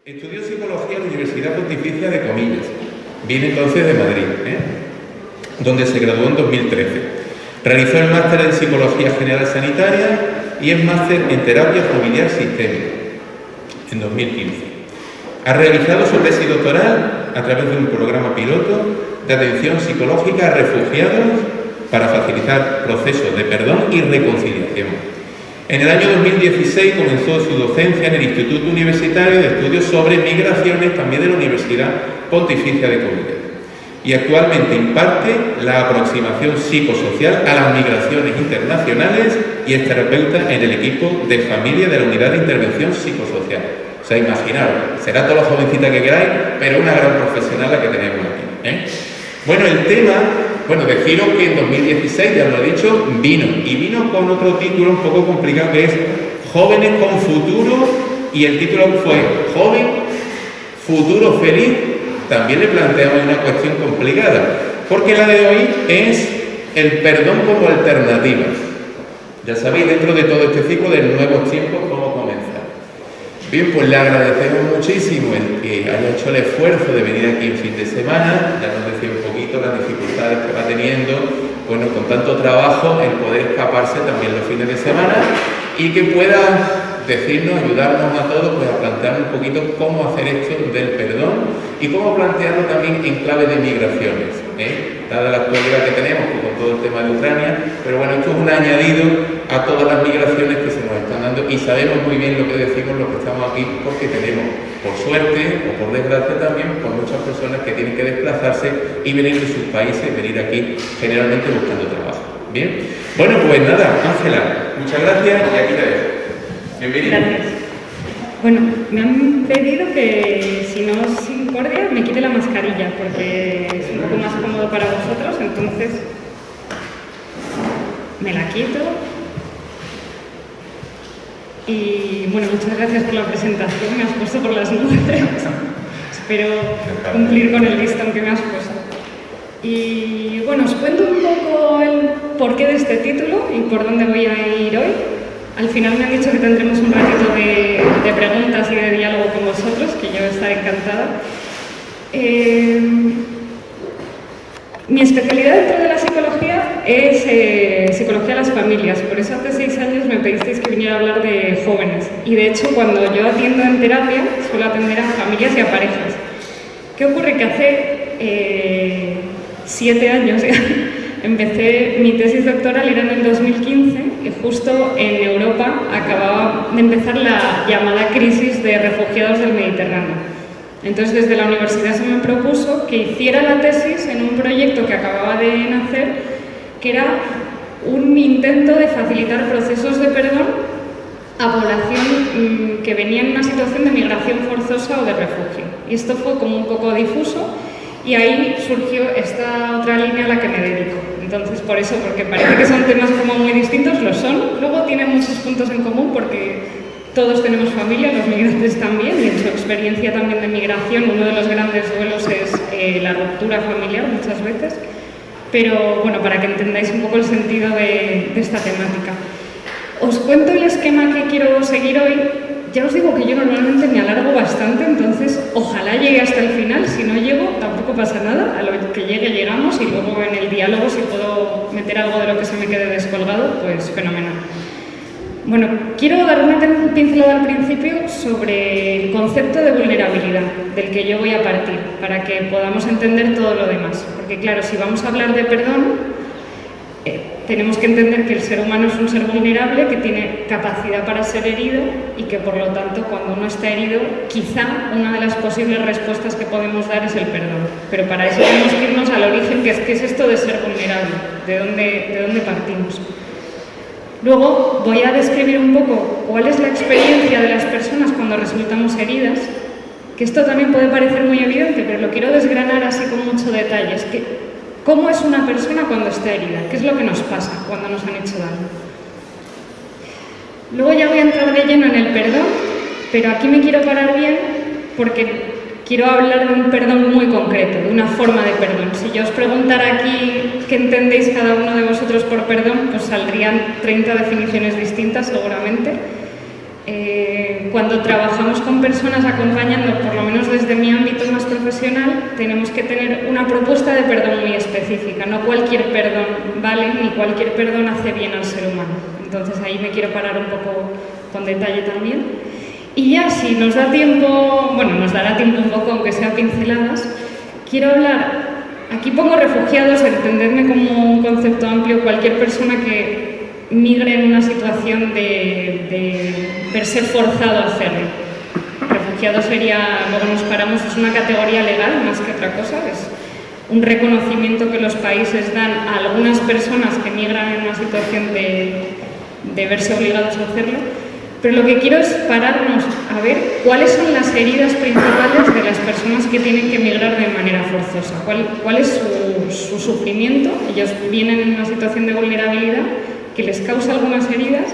Estudió Psicología en la Universidad Pontificia de Comillas. Viene entonces de Madrid, donde se graduó en 2013. Realizó el máster en Psicología General Sanitaria y el máster en Terapia Familiar Sistémica en 2015. Ha realizado su tesis doctoral a través de un programa piloto de atención psicológica a refugiados para facilitar procesos de perdón y reconciliación. En el año 2016 comenzó su docencia en el Instituto Universitario de Estudios sobre Migraciones, también de la Universidad Pontificia de Comillas. Y actualmente imparte la aproximación psicosocial a las migraciones internacionales y es terapeuta en el equipo de familia de la Unidad de Intervención Psicosocial. O sea, imaginaros, será toda la jovencita que queráis, pero una gran profesional la que tenemos aquí. Bueno, el tema, deciros que en 2016, ya lo he dicho, vino con otro título un poco complicado que es Jóvenes con Futuro, y el título fue Joven, Futuro Feliz. También le planteamos una cuestión complicada, porque la de hoy es el perdón como alternativa. Ya sabéis, dentro de todo este ciclo de nuevos tiempos, cómo comenzar. Bien, pues le agradecemos muchísimo el que haya hecho el esfuerzo de venir aquí el fin de semana. Ya nos decía un poquito las dificultades que va teniendo, bueno, con tanto trabajo, el poder escaparse también los fines de semana y que pueda decirnos, ayudarnos a todos pues, a plantear un poquito cómo hacer esto del perdón y cómo plantearlo también en clave de migraciones, dada la actualidad que tenemos con todo el tema de Ucrania, pero bueno, esto es un añadido a todas las migraciones que se nos están dando y sabemos muy bien lo que decimos los que estamos aquí porque tenemos, por suerte o por desgracia también, por muchas personas que tienen que desplazarse y venir de sus países, venir aquí generalmente buscando trabajo. Bien, bueno pues nada, Ángela, muchas gracias y aquí te dejo. Bienvenida. Gracias. Bueno, me han pedido que, si no os incordia, me quite la mascarilla, porque es un poco más cómodo para vosotros, entonces me la quito. Y bueno, muchas gracias por la presentación, me has puesto por las nubes. Espero cumplir con el listón que me has puesto. Y bueno, os cuento un poco el porqué de este título y por dónde voy a ir hoy. Al final me han dicho que tendremos un ratito de preguntas y de diálogo con vosotros, que yo estaré encantada. Mi especialidad dentro de la psicología es psicología de las familias, por eso hace 6 años me pedisteis que viniera a hablar de jóvenes. Y de hecho, cuando yo atiendo en terapia, suelo atender a familias y a parejas. ¿Qué ocurre? Que hace 7 años empecé mi tesis doctoral, era en el 2015, y justo en Europa acababa de empezar la llamada crisis de refugiados del Mediterráneo. Entonces, desde la universidad se me propuso que hiciera la tesis en un proyecto que acababa de nacer, que era un intento de facilitar procesos de perdón a población que venía en una situación de migración forzosa o de refugio. Y esto fue como un poco difuso, y ahí surgió esta otra línea a la que me dedico. Entonces, por eso, porque parece que son temas como muy distintos, lo son. Luego tienen muchos puntos en común porque todos tenemos familia, los migrantes también, y en su experiencia también de migración, uno de los grandes duelos es la ruptura familiar muchas veces. Pero bueno, para que entendáis un poco el sentido de esta temática. Os cuento el esquema que quiero seguir hoy. Ya os digo que yo normalmente me alargo bastante, entonces ojalá llegue hasta el final. Si no llego, tampoco pasa nada. A lo que llegue llegamos y luego en el diálogo, si puedo meter algo de lo que se me quede descolgado, pues fenomenal. Bueno, quiero dar una pincelada al principio sobre el concepto de vulnerabilidad, del que yo voy a partir, para que podamos entender todo lo demás. Porque claro, si vamos a hablar de perdón, tenemos que entender que el ser humano es un ser vulnerable, que tiene capacidad para ser herido y que por lo tanto cuando uno está herido, quizá una de las posibles respuestas que podemos dar es el perdón. Pero para eso tenemos que irnos al origen, que es ¿qué es esto de ser vulnerable? ¿De dónde partimos? Luego voy a describir un poco cuál es la experiencia de las personas cuando resultamos heridas, que esto también puede parecer muy evidente, pero lo quiero desgranar así con mucho detalle. Es que, ¿cómo es una persona cuando está herida? ¿Qué es lo que nos pasa cuando nos han hecho daño? Luego ya voy a entrar de lleno en el perdón, pero aquí me quiero parar bien porque quiero hablar de un perdón muy concreto, de una forma de perdón. Si yo os preguntara aquí qué entendéis cada uno de vosotros por perdón, pues saldrían 30 definiciones distintas seguramente. Cuando trabajamos con personas acompañando, por lo menos desde mi ámbito más profesional, tenemos que tener una propuesta de perdón muy específica. No cualquier perdón vale, ni cualquier perdón hace bien al ser humano. Entonces ahí me quiero parar un poco con detalle también. Y ya si nos da tiempo, bueno, nos dará tiempo un poco, aunque sea pinceladas, quiero hablar, aquí pongo refugiados, entendedme como un concepto amplio, cualquier persona que migre en una situación de verse forzado a hacerlo. Refugiado sería, luego nos paramos, es una categoría legal más que otra cosa, es un reconocimiento que los países dan a algunas personas que migran en una situación de verse obligados a hacerlo. Pero lo que quiero es pararnos a ver cuáles son las heridas principales de las personas que tienen que emigrar de manera forzosa, cuál es su sufrimiento. Ellos vienen en una situación de vulnerabilidad que les causa algunas heridas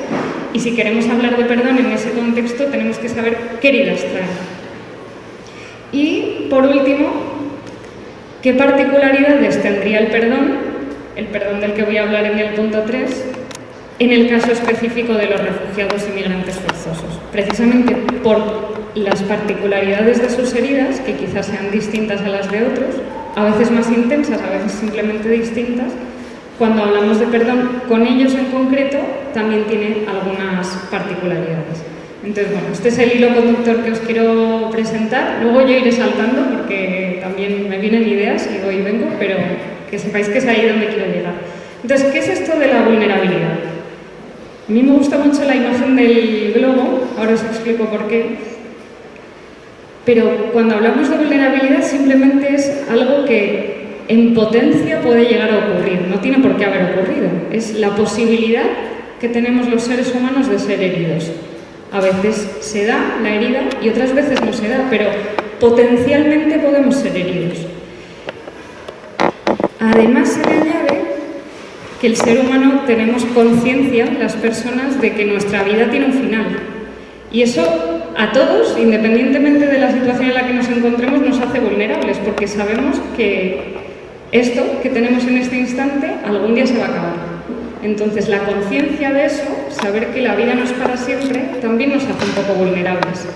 y si queremos hablar de perdón en ese contexto tenemos que saber qué heridas traen. Y por último, qué particularidades tendría el perdón del que voy a hablar en el punto 3, en el caso específico de los refugiados y migrantes forzosos, precisamente por las particularidades de sus heridas, que quizás sean distintas a las de otros, a veces más intensas, a veces simplemente distintas. Cuando hablamos de perdón con ellos en concreto, también tiene algunas particularidades. Entonces, bueno, este es el hilo conductor que os quiero presentar. Luego yo iré saltando porque también me vienen ideas y voy y vengo, pero que sepáis que es ahí donde quiero llegar. Entonces, ¿qué es esto de la vulnerabilidad? A mí me gusta mucho la imagen del globo, ahora os explico por qué. Pero cuando hablamos de vulnerabilidad simplemente es algo que en potencia puede llegar a ocurrir, no tiene por qué haber ocurrido. Es la posibilidad que tenemos los seres humanos de ser heridos. A veces se da la herida y otras veces no se da, pero potencialmente podemos ser heridos. Además se le añade que el ser humano tenemos conciencia, las personas, de que nuestra vida tiene un final. Y eso a todos, independientemente de la situación en la que nos encontremos, nos hace vulnerables, porque sabemos que esto que tenemos en este instante algún día se va a acabar. Entonces la conciencia de eso, saber que la vida no es para siempre, también nos hace un poco vulnerables.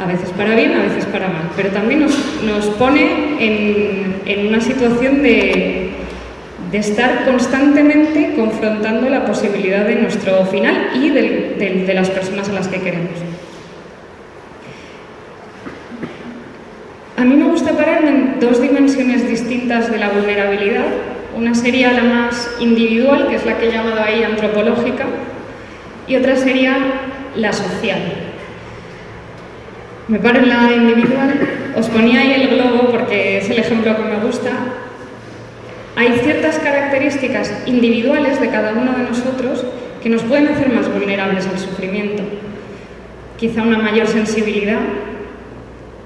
A veces para bien, a veces para mal, pero también nos pone en una situación de estar constantemente confrontando la posibilidad de nuestro final y de las personas a las que queremos. A mí me gusta pararme en dos dimensiones distintas de la vulnerabilidad. Una sería la más individual, que es la que he llamado ahí antropológica, y otra sería la social. Me paro en la individual, os ponía ahí el globo porque es el ejemplo que me gusta. Hay ciertas características individuales de cada uno de nosotros que nos pueden hacer más vulnerables al sufrimiento. Quizá una mayor sensibilidad.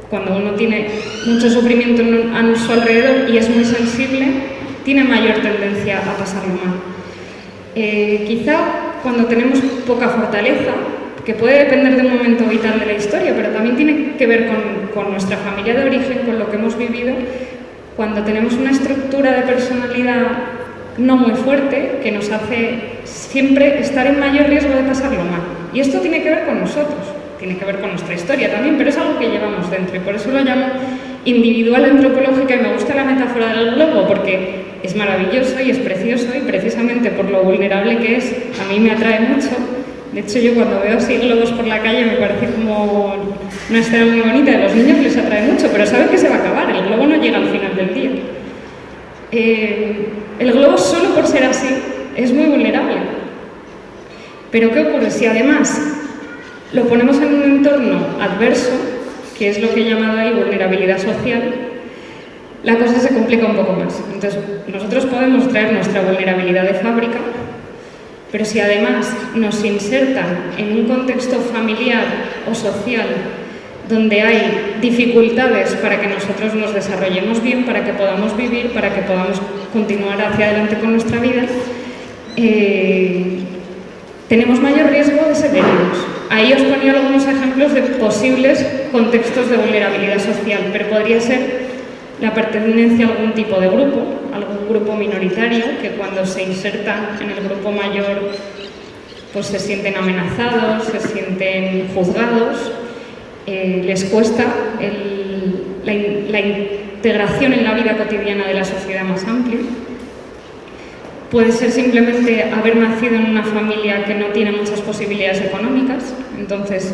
Cuando uno tiene mucho sufrimiento a su alrededor y es muy sensible, tiene mayor tendencia a pasarlo mal. Quizá cuando tenemos poca fortaleza, que puede depender de un momento vital de la historia, pero también tiene que ver con nuestra familia de origen, con lo que hemos vivido, cuando tenemos una estructura de personalidad no muy fuerte, que nos hace siempre estar en mayor riesgo de pasarlo mal. Y esto tiene que ver con nosotros. Tiene que ver con nuestra historia también, pero es algo que llevamos dentro y por eso lo llamo individual antropológica y me gusta la metáfora del globo porque es maravilloso y es precioso y precisamente por lo vulnerable que es, a mí me atrae mucho. De hecho, yo cuando veo así globos por la calle me parece como una escena muy bonita, a los niños les atrae mucho, pero saben que se va a acabar, el globo no llega al final del día. El globo solo por ser así es muy vulnerable. Pero ¿qué ocurre? Si además lo ponemos en un entorno adverso, que es lo que he llamado ahí vulnerabilidad social, la cosa se complica un poco más. Entonces, nosotros podemos traer nuestra vulnerabilidad de fábrica, pero si además nos insertan en un contexto familiar o social donde hay dificultades para que nosotros nos desarrollemos bien, para que podamos vivir, para que podamos continuar hacia adelante con nuestra vida, tenemos mayor riesgo de ser heridos. Ahí os ponía algunos ejemplos de posibles contextos de vulnerabilidad social, pero podría ser la pertenencia a algún tipo de grupo, algún grupo minoritario, que cuando se insertan en el grupo mayor pues se sienten amenazados, se sienten juzgados, les cuesta la integración en la vida cotidiana de la sociedad más amplia. Puede ser simplemente haber nacido en una familia que no tiene muchas posibilidades económicas. Entonces,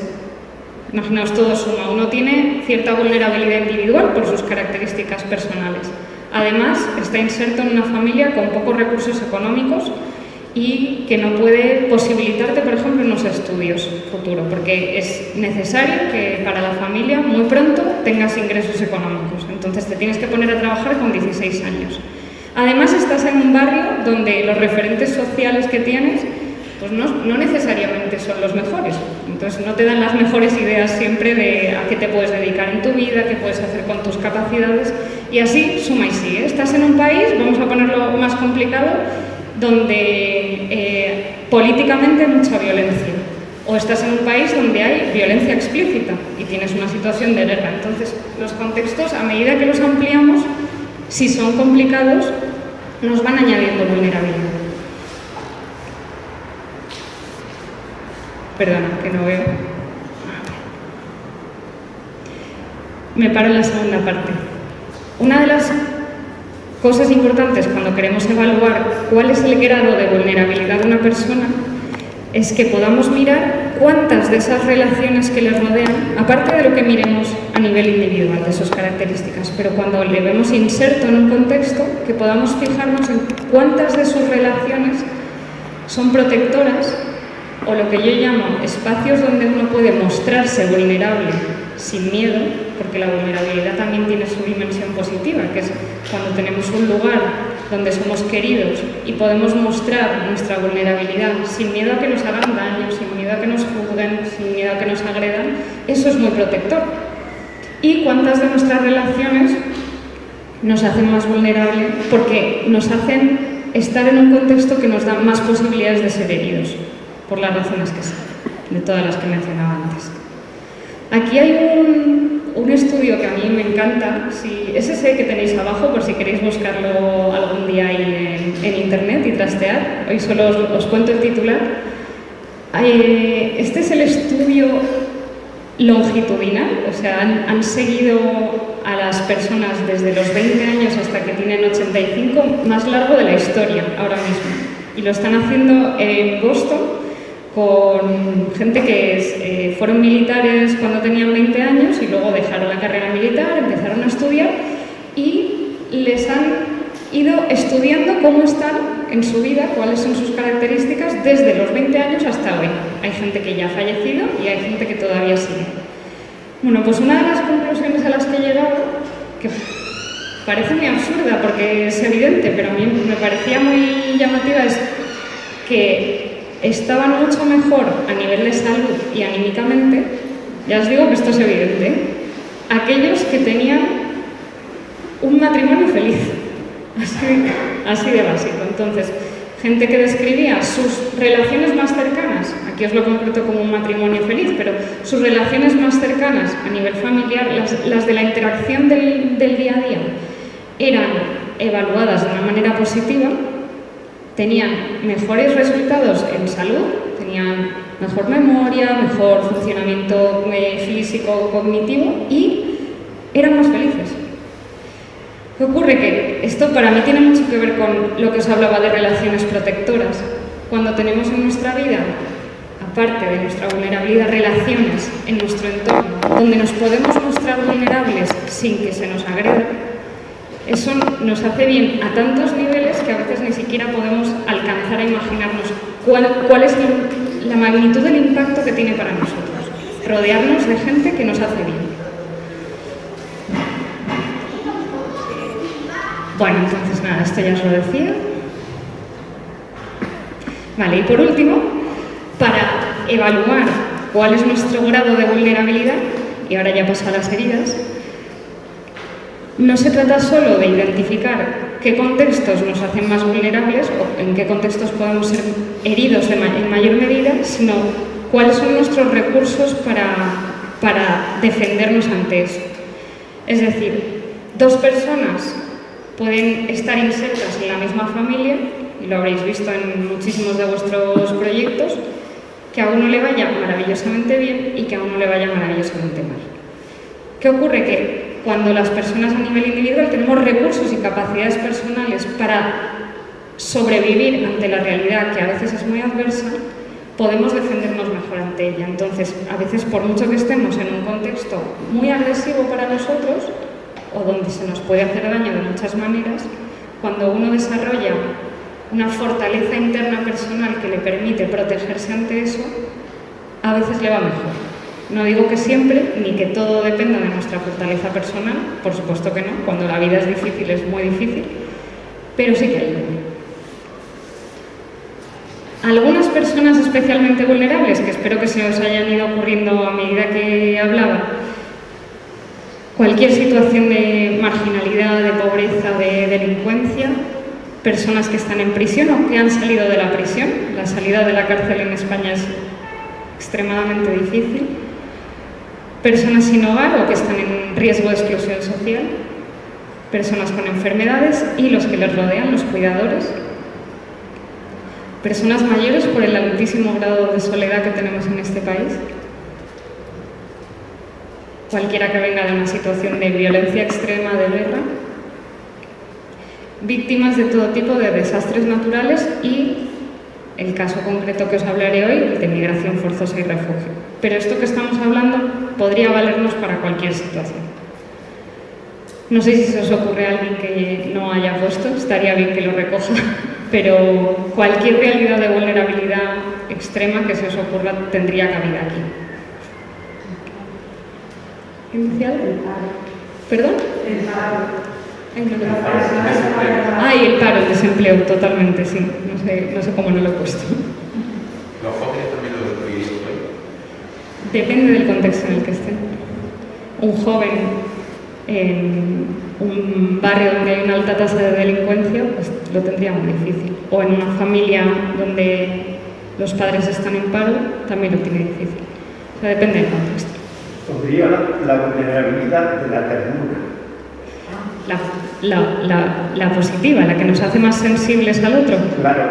imaginaos, todo suma. Uno tiene cierta vulnerabilidad individual por sus características personales. Además, está inserto en una familia con pocos recursos económicos y que no puede posibilitarte, por ejemplo, unos estudios futuro, porque es necesario que para la familia muy pronto tengas ingresos económicos. Entonces te tienes que poner a trabajar con 16 años. Además, estás en un barrio donde los referentes sociales que tienes pues no necesariamente son los mejores. Entonces no te dan las mejores ideas siempre de a qué te puedes dedicar en tu vida, qué puedes hacer con tus capacidades, y así suma y sigue. Estás en un país, vamos a ponerlo más complicado, donde políticamente hay mucha violencia, o estás en un país donde hay violencia explícita y tienes una situación de guerra. Entonces, los contextos, a medida que los ampliamos, si son complicados, nos van añadiendo vulnerabilidad. Perdona, que no veo. Me paro en la segunda parte. Una de las cosas importantes cuando queremos evaluar cuál es el grado de vulnerabilidad de una persona es que podamos mirar cuántas de esas relaciones que le rodean, aparte de lo que miremos a nivel individual de sus características, pero cuando le vemos inserto en un contexto, que podamos fijarnos en cuántas de sus relaciones son protectoras, o lo que yo llamo espacios donde uno puede mostrarse vulnerable sin miedo, porque la vulnerabilidad también tiene su dimensión positiva, que es cuando tenemos un lugar donde somos queridos y podemos mostrar nuestra vulnerabilidad sin miedo a que nos hagan daño, sin miedo a que nos juzguen, sin miedo a que nos agredan. Eso es muy protector. ¿Y cuántas de nuestras relaciones nos hacen más vulnerables porque nos hacen estar en un contexto que nos da más posibilidades de ser heridos, por las razones que sean, de todas las que mencionaba antes? Aquí hay un estudio que a mí me encanta, es ese que tenéis abajo, por si queréis buscarlo algún día ahí en internet y trastear. Hoy solo os cuento el titular. Este es el estudio longitudinal, o sea, han seguido a las personas desde los 20 años hasta que tienen 85, más largo de la historia ahora mismo. Y lo están haciendo en Boston, con gente que fueron militares cuando tenían 20 años y luego dejaron la carrera militar, empezaron a estudiar y les han ido estudiando cómo están en su vida, cuáles son sus características desde los 20 años hasta hoy. Hay gente que ya ha fallecido y hay gente que todavía sigue. Bueno, pues una de las conclusiones a las que he llegado, que parece muy absurda porque es evidente, pero a mí me parecía muy llamativa, es que estaban mucho mejor a nivel de salud y anímicamente, ya os digo que esto es evidente, aquellos que tenían un matrimonio feliz, así de básico. Entonces, gente que describía sus relaciones más cercanas, aquí os lo concreto como un matrimonio feliz, pero sus relaciones más cercanas a nivel familiar, las de la interacción del día a día, eran evaluadas de una manera positiva, tenían mejores resultados en salud, tenían mejor memoria, mejor funcionamiento físico, cognitivo y eran más felices. ¿Qué ocurre? Que esto para mí tiene mucho que ver con lo que os hablaba de relaciones protectoras. Cuando tenemos en nuestra vida, aparte de nuestra vulnerabilidad, relaciones en nuestro entorno, donde nos podemos mostrar vulnerables sin que se nos agreda, eso nos hace bien a tantos niveles que a veces ni siquiera podemos alcanzar a imaginarnos cuál es la magnitud del impacto que tiene para nosotros. Rodearnos de gente que nos hace bien. Bueno, entonces nada, esto ya os lo decía. Vale, y por último, para evaluar cuál es nuestro grado de vulnerabilidad, y ahora ya paso a las heridas, no se trata solo de identificar qué contextos nos hacen más vulnerables o en qué contextos podemos ser heridos en mayor medida, sino cuáles son nuestros recursos para defendernos ante eso. Es decir, dos personas pueden estar insertas en la misma familia, y lo habréis visto en muchísimos de vuestros proyectos, que a uno le vaya maravillosamente bien y que a uno le vaya maravillosamente mal. ¿Qué ocurre? Que cuando las personas a nivel individual tenemos recursos y capacidades personales para sobrevivir ante la realidad, que a veces es muy adversa, podemos defendernos mejor ante ella. Entonces, a veces, por mucho que estemos en un contexto muy agresivo para nosotros, o donde se nos puede hacer daño de muchas maneras, cuando uno desarrolla una fortaleza interna personal que le permite protegerse ante eso, a veces le va mejor. No digo que siempre, ni que todo dependa de nuestra fortaleza personal, por supuesto que no, cuando la vida es difícil es muy difícil, pero sí que ayuda. Algunas personas especialmente vulnerables, que espero que se os hayan ido ocurriendo a medida que hablaba, cualquier situación de marginalidad, de pobreza, de delincuencia, personas que están en prisión o que han salido de la prisión. La salida de la cárcel en España es extremadamente difícil. Personas sin hogar o que están en riesgo de exclusión social. Personas con enfermedades y los que les rodean, los cuidadores. Personas mayores por el altísimo grado de soledad que tenemos en este país. Cualquiera que venga de una situación de violencia extrema, de guerra. Víctimas de todo tipo de desastres naturales y el caso concreto que os hablaré hoy, de migración forzosa y refugio. Pero esto que estamos hablando podría valernos para cualquier situación. No sé si se os ocurre a alguien que no haya puesto, estaría bien que lo recoja, pero cualquier realidad de vulnerabilidad extrema que se os ocurra tendría cabida aquí. ¿Inicial? ¿Perdón? El paro. Y el paro, el desempleo, totalmente, sí. No sé cómo no lo he puesto. ¿Los jóvenes también lo vivís hoy? Depende del contexto en el que estén. Un joven en un barrio donde hay una alta tasa de delincuencia, pues lo tendría muy difícil. O en una familia donde los padres están en paro, también lo tiene difícil. O sea, depende del contexto. Podría la vulnerabilidad de la ternura. La positiva, la que nos hace más sensibles al otro. Claro,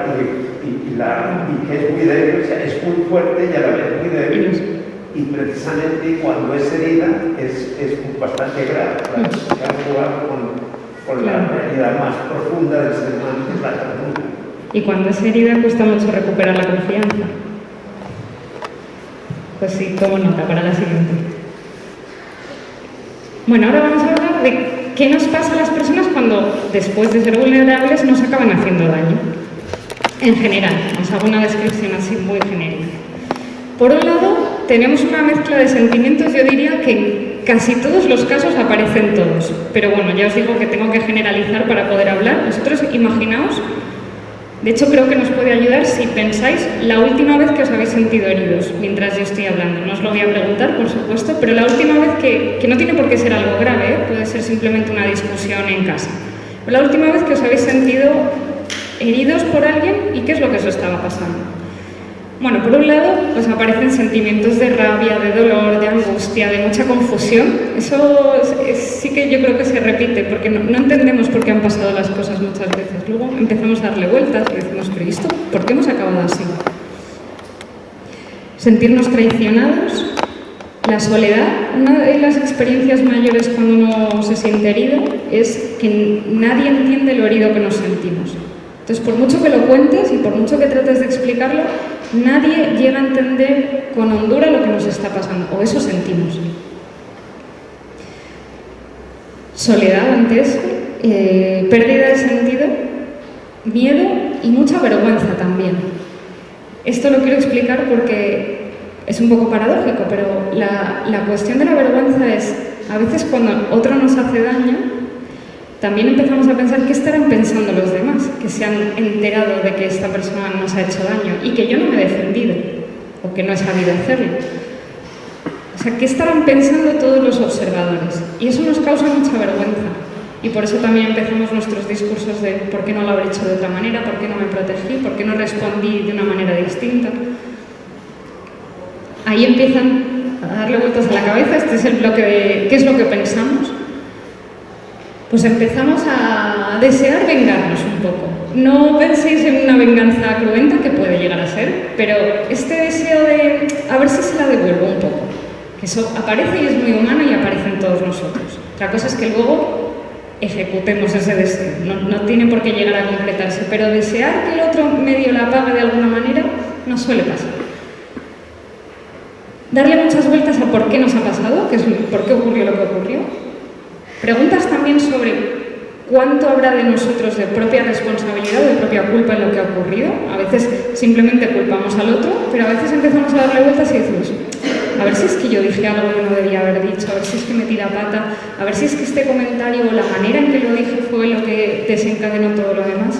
y que es muy débil, o sea, es muy fuerte y a la vez muy débil. Y precisamente cuando es herida es bastante grave. Claro, se ha jugado con la realidad más profunda del ser humano, que es la ternura. Y cuando es herida cuesta mucho recuperar la confianza. Pues sí, tomo nota para la siguiente. Bueno, ahora vamos a hablar de qué nos pasa a las personas cuando, después de ser vulnerables, nos acaban haciendo daño. En general, os hago una descripción así muy genérica. Por un lado, tenemos una mezcla de sentimientos, yo diría que en casi todos los casos aparecen todos. Pero bueno, ya os digo que tengo que generalizar para poder hablar. Vosotros imaginaos, de hecho creo que nos puede ayudar si pensáis la última vez que os habéis sentido heridos mientras yo estoy hablando. No os lo voy a preguntar, por supuesto, pero la última vez que no tiene por qué ser algo grave, puede ser simplemente una discusión en casa. Pero la última vez que os habéis sentido heridos por alguien y qué es lo que os estaba pasando. Bueno, por un lado, pues aparecen sentimientos de rabia, de dolor, de angustia, de mucha confusión. Eso sí que yo creo que se repite, porque no entendemos por qué han pasado las cosas muchas veces. Luego empezamos a darle vueltas y decimos, ¿pero esto? ¿Por qué hemos acabado así? Sentirnos traicionados, la soledad. Una de las experiencias mayores cuando uno se siente herido es que nadie entiende lo herido que nos sentimos. Entonces, por mucho que lo cuentes y por mucho que trates de explicarlo, nadie llega a entender con hondura lo que nos está pasando, o eso sentimos. Soledad ante eso, pérdida de sentido, miedo y mucha vergüenza también. Esto lo quiero explicar porque es un poco paradójico, pero la cuestión de la vergüenza es, a veces cuando otro nos hace daño, también empezamos a pensar qué estarán pensando los demás, que se han enterado de que esta persona nos ha hecho daño y que yo no me he defendido o que no he sabido hacerlo. O sea, ¿qué estarán pensando todos los observadores? Y eso nos causa mucha vergüenza. Y por eso también empezamos nuestros discursos de por qué no lo habré hecho de otra manera, por qué no me protegí, por qué no respondí de una manera distinta. Ahí empiezan a darle vueltas a la cabeza. Este es el bloque de qué es lo que pensamos. Pues empezamos a desear vengarnos un poco. No penséis en una venganza cruenta, que puede llegar a ser, pero este deseo de a ver si se la devuelvo un poco, que eso aparece y es muy humano y aparece en todos nosotros. Otra cosa es que luego ejecutemos ese deseo, no tiene por qué llegar a concretarse, pero desear que el otro medio la pague de alguna manera no suele pasar. Darle muchas vueltas a por qué nos ha pasado, por qué ocurrió lo que ocurrió. Preguntas también sobre cuánto habrá de nosotros de propia responsabilidad, de propia culpa en lo que ha ocurrido. A veces simplemente culpamos al otro, pero a veces empezamos a darle vueltas y decimos, a ver si es que yo dije algo que no debía haber dicho, a ver si es que metí la pata, a ver si es que este comentario o la manera en que lo dije fue lo que desencadenó todo lo demás.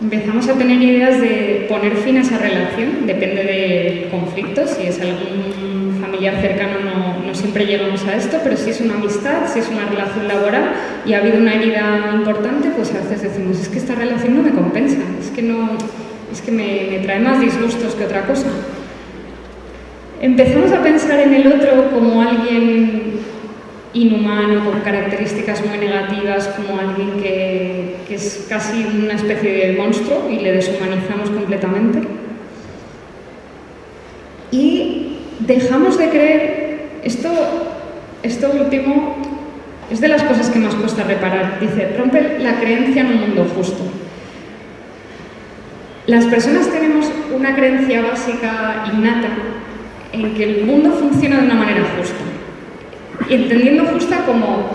Empezamos a tener ideas de poner fin a esa relación, depende del conflicto, si es algún familiar cercano no siempre llegamos a esto, pero si es una amistad, si es una relación laboral y ha habido una herida importante, pues a veces decimos, es que esta relación no me compensa, es que me trae más disgustos que otra cosa. Empezamos a pensar en el otro como alguien inhumano, con características muy negativas, como alguien que es casi una especie de monstruo y le deshumanizamos completamente. Y dejamos de creer, esto último es de las cosas que más cuesta reparar, dice, rompe la creencia en un mundo justo. Las personas tenemos una creencia básica, innata, en que el mundo funciona de una manera justa. Y entendiendo justa como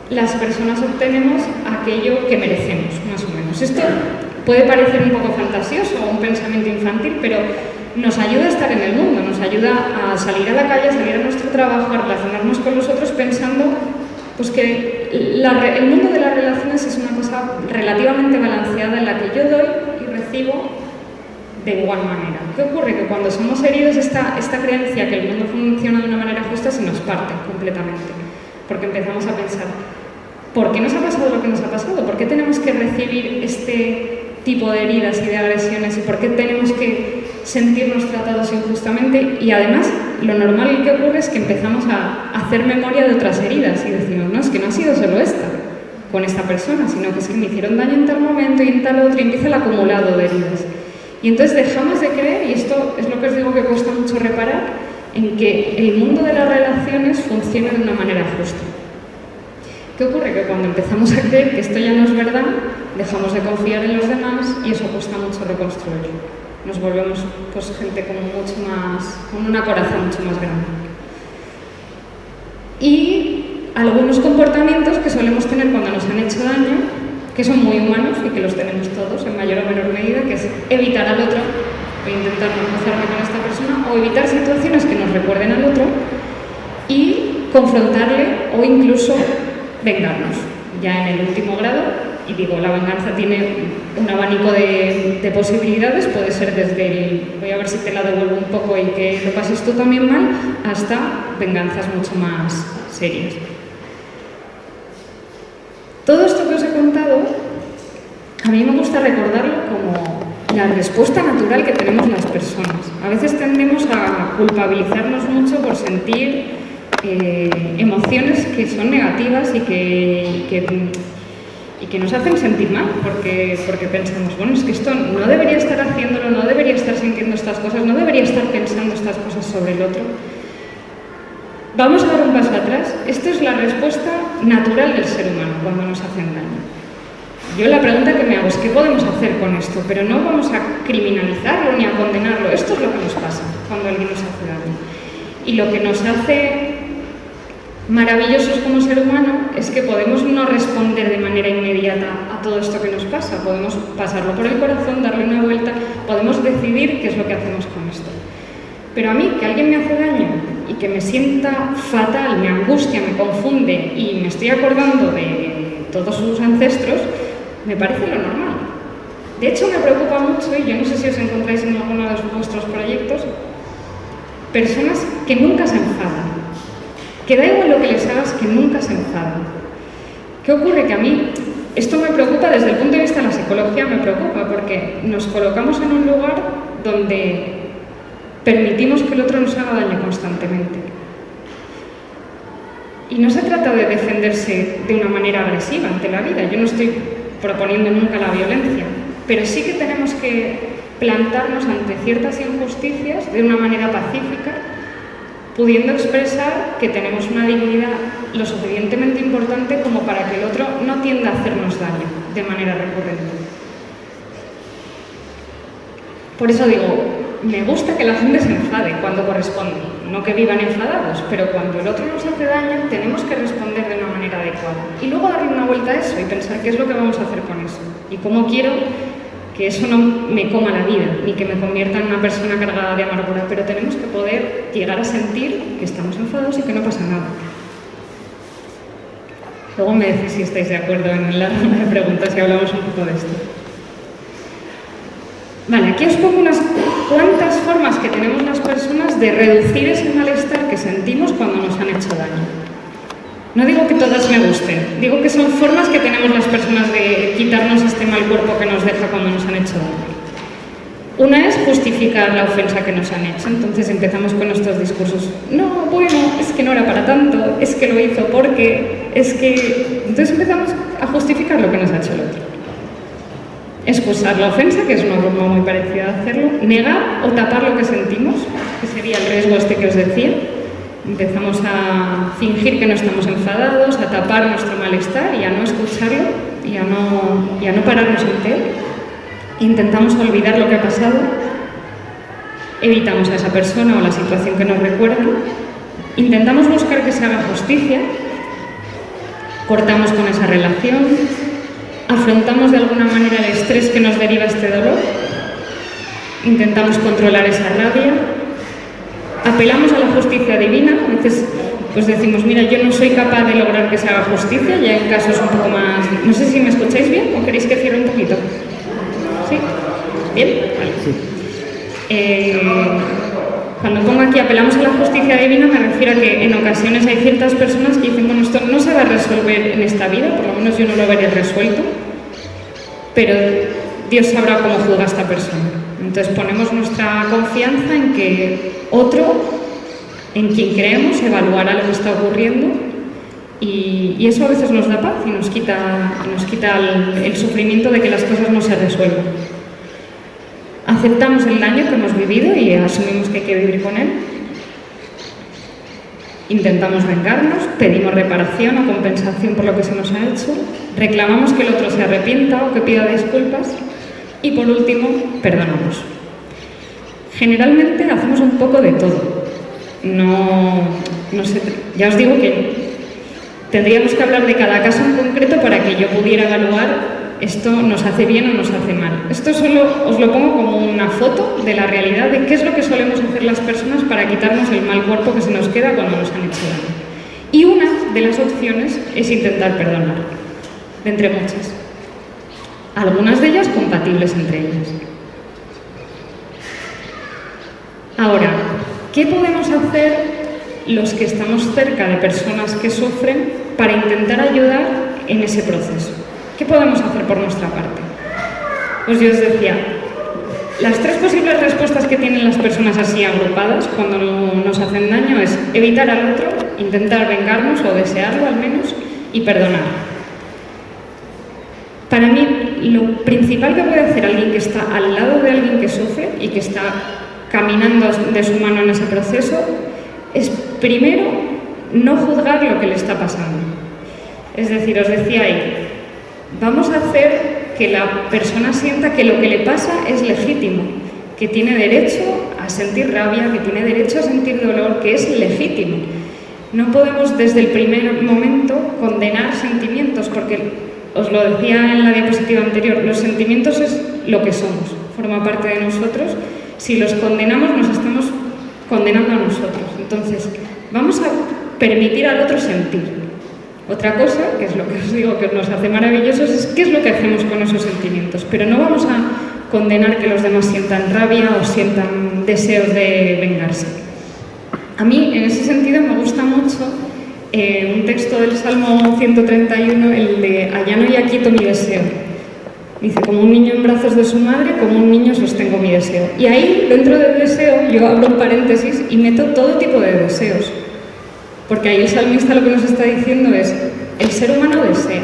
las personas obtenemos aquello que merecemos, más o menos. Esto puede parecer un poco fantasioso o un pensamiento infantil, pero nos ayuda a estar en el mundo, nos ayuda a salir a la calle, a salir a nuestro trabajo, a relacionarnos con los otros pensando pues, que el mundo de las relaciones es una cosa relativamente balanceada en la que yo doy y recibo de igual manera. ¿Qué ocurre? Que cuando somos heridos, esta creencia que el mundo funciona de una manera justa se nos parte completamente. Porque empezamos a pensar, ¿por qué nos ha pasado lo que nos ha pasado? ¿Por qué tenemos que recibir este tipo de heridas y de agresiones? ¿Y por qué tenemos que sentirnos tratados injustamente? Y además, lo normal que ocurre es que empezamos a hacer memoria de otras heridas y decimos, no, es que no ha sido solo esta, con esta persona, sino que es que me hicieron daño en tal momento y en tal otro, y empieza el acumulado de heridas. Y entonces dejamos de creer, y esto es lo que os digo que cuesta mucho reparar, en que el mundo de las relaciones funcione de una manera justa. ¿Qué ocurre? Que cuando empezamos a creer que esto ya no es verdad, dejamos de confiar en los demás y eso cuesta mucho reconstruirlo. Nos volvemos pues, gente con una coraza mucho más grande. Y algunos comportamientos que solemos tener cuando nos han hecho daño, que son muy humanos y que los tenemos todos en mayor o menor medida, que es evitar al otro, o intentar no cruzarme con esta persona, o evitar situaciones que nos recuerden al otro y confrontarle o incluso vengarnos, ya en el último grado. Y digo, la venganza tiene un abanico de posibilidades, puede ser desde el voy a ver si te la devuelvo un poco y que lo pases tú también mal, hasta venganzas mucho más serias. Todo esto que os he contado, a mí me gusta recordarlo como la respuesta natural que tenemos las personas. A veces tendemos a culpabilizarnos mucho por sentir emociones que son negativas y que nos hacen sentir mal, porque pensamos, bueno, es que esto no debería estar haciéndolo, no debería estar sintiendo estas cosas, no debería estar pensando estas cosas sobre el otro. Vamos a dar un paso atrás. Esto es la respuesta natural del ser humano cuando nos hacen daño. Yo la pregunta que me hago es ¿qué podemos hacer con esto? Pero no vamos a criminalizarlo ni a condenarlo. Esto es lo que nos pasa cuando alguien nos hace daño. Y lo que nos hace maravillosos como ser humano es que podemos no responder de manera inmediata a todo esto que nos pasa. Podemos pasarlo por el corazón, darle una vuelta, podemos decidir qué es lo que hacemos con esto. Pero a mí, que alguien me hace daño y que me sienta fatal, me angustia, me confunde y me estoy acordando de todos sus ancestros, me parece lo normal. De hecho, me preocupa mucho, y yo no sé si os encontráis en alguno de vuestros proyectos, personas que nunca se enfadan. Que da igual lo que les hagas, que nunca se enfadan. ¿Qué ocurre? Que a mí esto me preocupa desde el punto de vista de la psicología, me preocupa porque nos colocamos en un lugar donde permitimos que el otro nos haga daño constantemente. Y no se trata de defenderse de una manera agresiva ante la vida. Yo no estoy proponiendo nunca la violencia, pero sí que tenemos que plantarnos ante ciertas injusticias de una manera pacífica, pudiendo expresar que tenemos una dignidad lo suficientemente importante como para que el otro no tienda a hacernos daño de manera recurrente. Por eso digo, me gusta que la gente se enfade cuando corresponde, no que vivan enfadados, pero cuando el otro nos hace daño tenemos que responder de una manera adecuada y luego darle una vuelta a eso y pensar qué es lo que vamos a hacer con eso y cómo quiero que eso no me coma la vida ni que me convierta en una persona cargada de amargura, pero tenemos que poder llegar a sentir que estamos enfadados y que no pasa nada. Luego me decís si estáis de acuerdo en la ronda de preguntas y hablamos un poco de esto. Vale, aquí os pongo unas cuantas formas que tenemos las personas de reducir ese malestar que sentimos cuando nos han hecho daño. No digo que todas me gusten, digo que son formas que tenemos las personas de quitarnos este mal cuerpo que nos deja cuando nos han hecho daño. Una es justificar la ofensa que nos han hecho, entonces empezamos con nuestros discursos. No, bueno, es que no era para tanto, es que lo hizo porque, es que... Entonces empezamos a justificar lo que nos ha hecho el otro. Excusar la ofensa, que es una forma muy parecida de hacerlo. Negar o tapar lo que sentimos, que sería el riesgo este que os decía. Empezamos a fingir que no estamos enfadados, a tapar nuestro malestar y a no escucharlo y a no pararnos ante él. Intentamos olvidar lo que ha pasado, evitamos a esa persona o la situación que nos recuerda, intentamos buscar que se haga justicia, cortamos con esa relación, afrontamos de alguna manera el estrés que nos deriva este dolor, intentamos controlar esa rabia, apelamos a la justicia divina, a veces pues decimos, mira, yo no soy capaz de lograr que se haga justicia, ya en casos un poco más... No sé si me escucháis bien o queréis que cierre un poquito. ¿Sí? ¿Bien? Vale. Sí. Cuando pongo aquí apelamos a la justicia divina me refiero a que en ocasiones hay ciertas personas que dicen, bueno, esto no se va a resolver en esta vida, por lo menos yo no lo veré resuelto, pero Dios sabrá cómo juzga a esta persona. Entonces ponemos nuestra confianza en que otro, en quien creemos, evaluará lo que está ocurriendo y eso a veces nos da paz y nos quita el sufrimiento de que las cosas no se resuelvan. Aceptamos el daño que hemos vivido y asumimos que hay que vivir con él. Intentamos vengarnos, pedimos reparación o compensación por lo que se nos ha hecho, reclamamos que el otro se arrepienta o que pida disculpas y por último, perdonamos. Generalmente hacemos un poco de todo. No sé, ya os digo que tendríamos que hablar de cada caso en concreto para que yo pudiera evaluar esto nos hace bien o nos hace mal. Esto solo os lo pongo como una foto de la realidad de qué es lo que solemos hacer las personas para quitarnos el mal cuerpo que se nos queda cuando nos han hecho daño. Y una de las opciones es intentar perdonar, de entre muchas. Algunas de ellas compatibles entre ellas. Ahora, ¿qué podemos hacer los que estamos cerca de personas que sufren para intentar ayudar en ese proceso? ¿Qué podemos hacer por nuestra parte? Pues yo os decía, las tres posibles respuestas que tienen las personas así agrupadas cuando nos hacen daño es evitar al otro, intentar vengarnos o desearlo al menos y perdonar. Para mí, lo principal que puede hacer alguien que está al lado de alguien que sufre y que está caminando de su mano en ese proceso es primero no juzgar lo que le está pasando. Es decir, os decía ahí, vamos a hacer que la persona sienta que lo que le pasa es legítimo, que tiene derecho a sentir rabia, que tiene derecho a sentir dolor, que es legítimo. No podemos desde el primer momento condenar sentimientos, porque os lo decía en la diapositiva anterior, los sentimientos es lo que somos, forma parte de nosotros. Si los condenamos, nos estamos condenando a nosotros. Entonces, vamos a permitir al otro sentir. Otra cosa, que es lo que os digo que nos hace maravillosos, es qué es lo que hacemos con esos sentimientos. Pero no vamos a condenar que los demás sientan rabia o sientan deseos de vengarse. A mí, en ese sentido, me gusta mucho un texto del Salmo 131, el de «Allá no y quito mi deseo». Dice, como un niño en brazos de su madre, como un niño sostengo mi deseo. Y ahí, dentro del deseo, yo abro un paréntesis y meto todo tipo de deseos. Porque ahí el salmista lo que nos está diciendo es, el ser humano desea.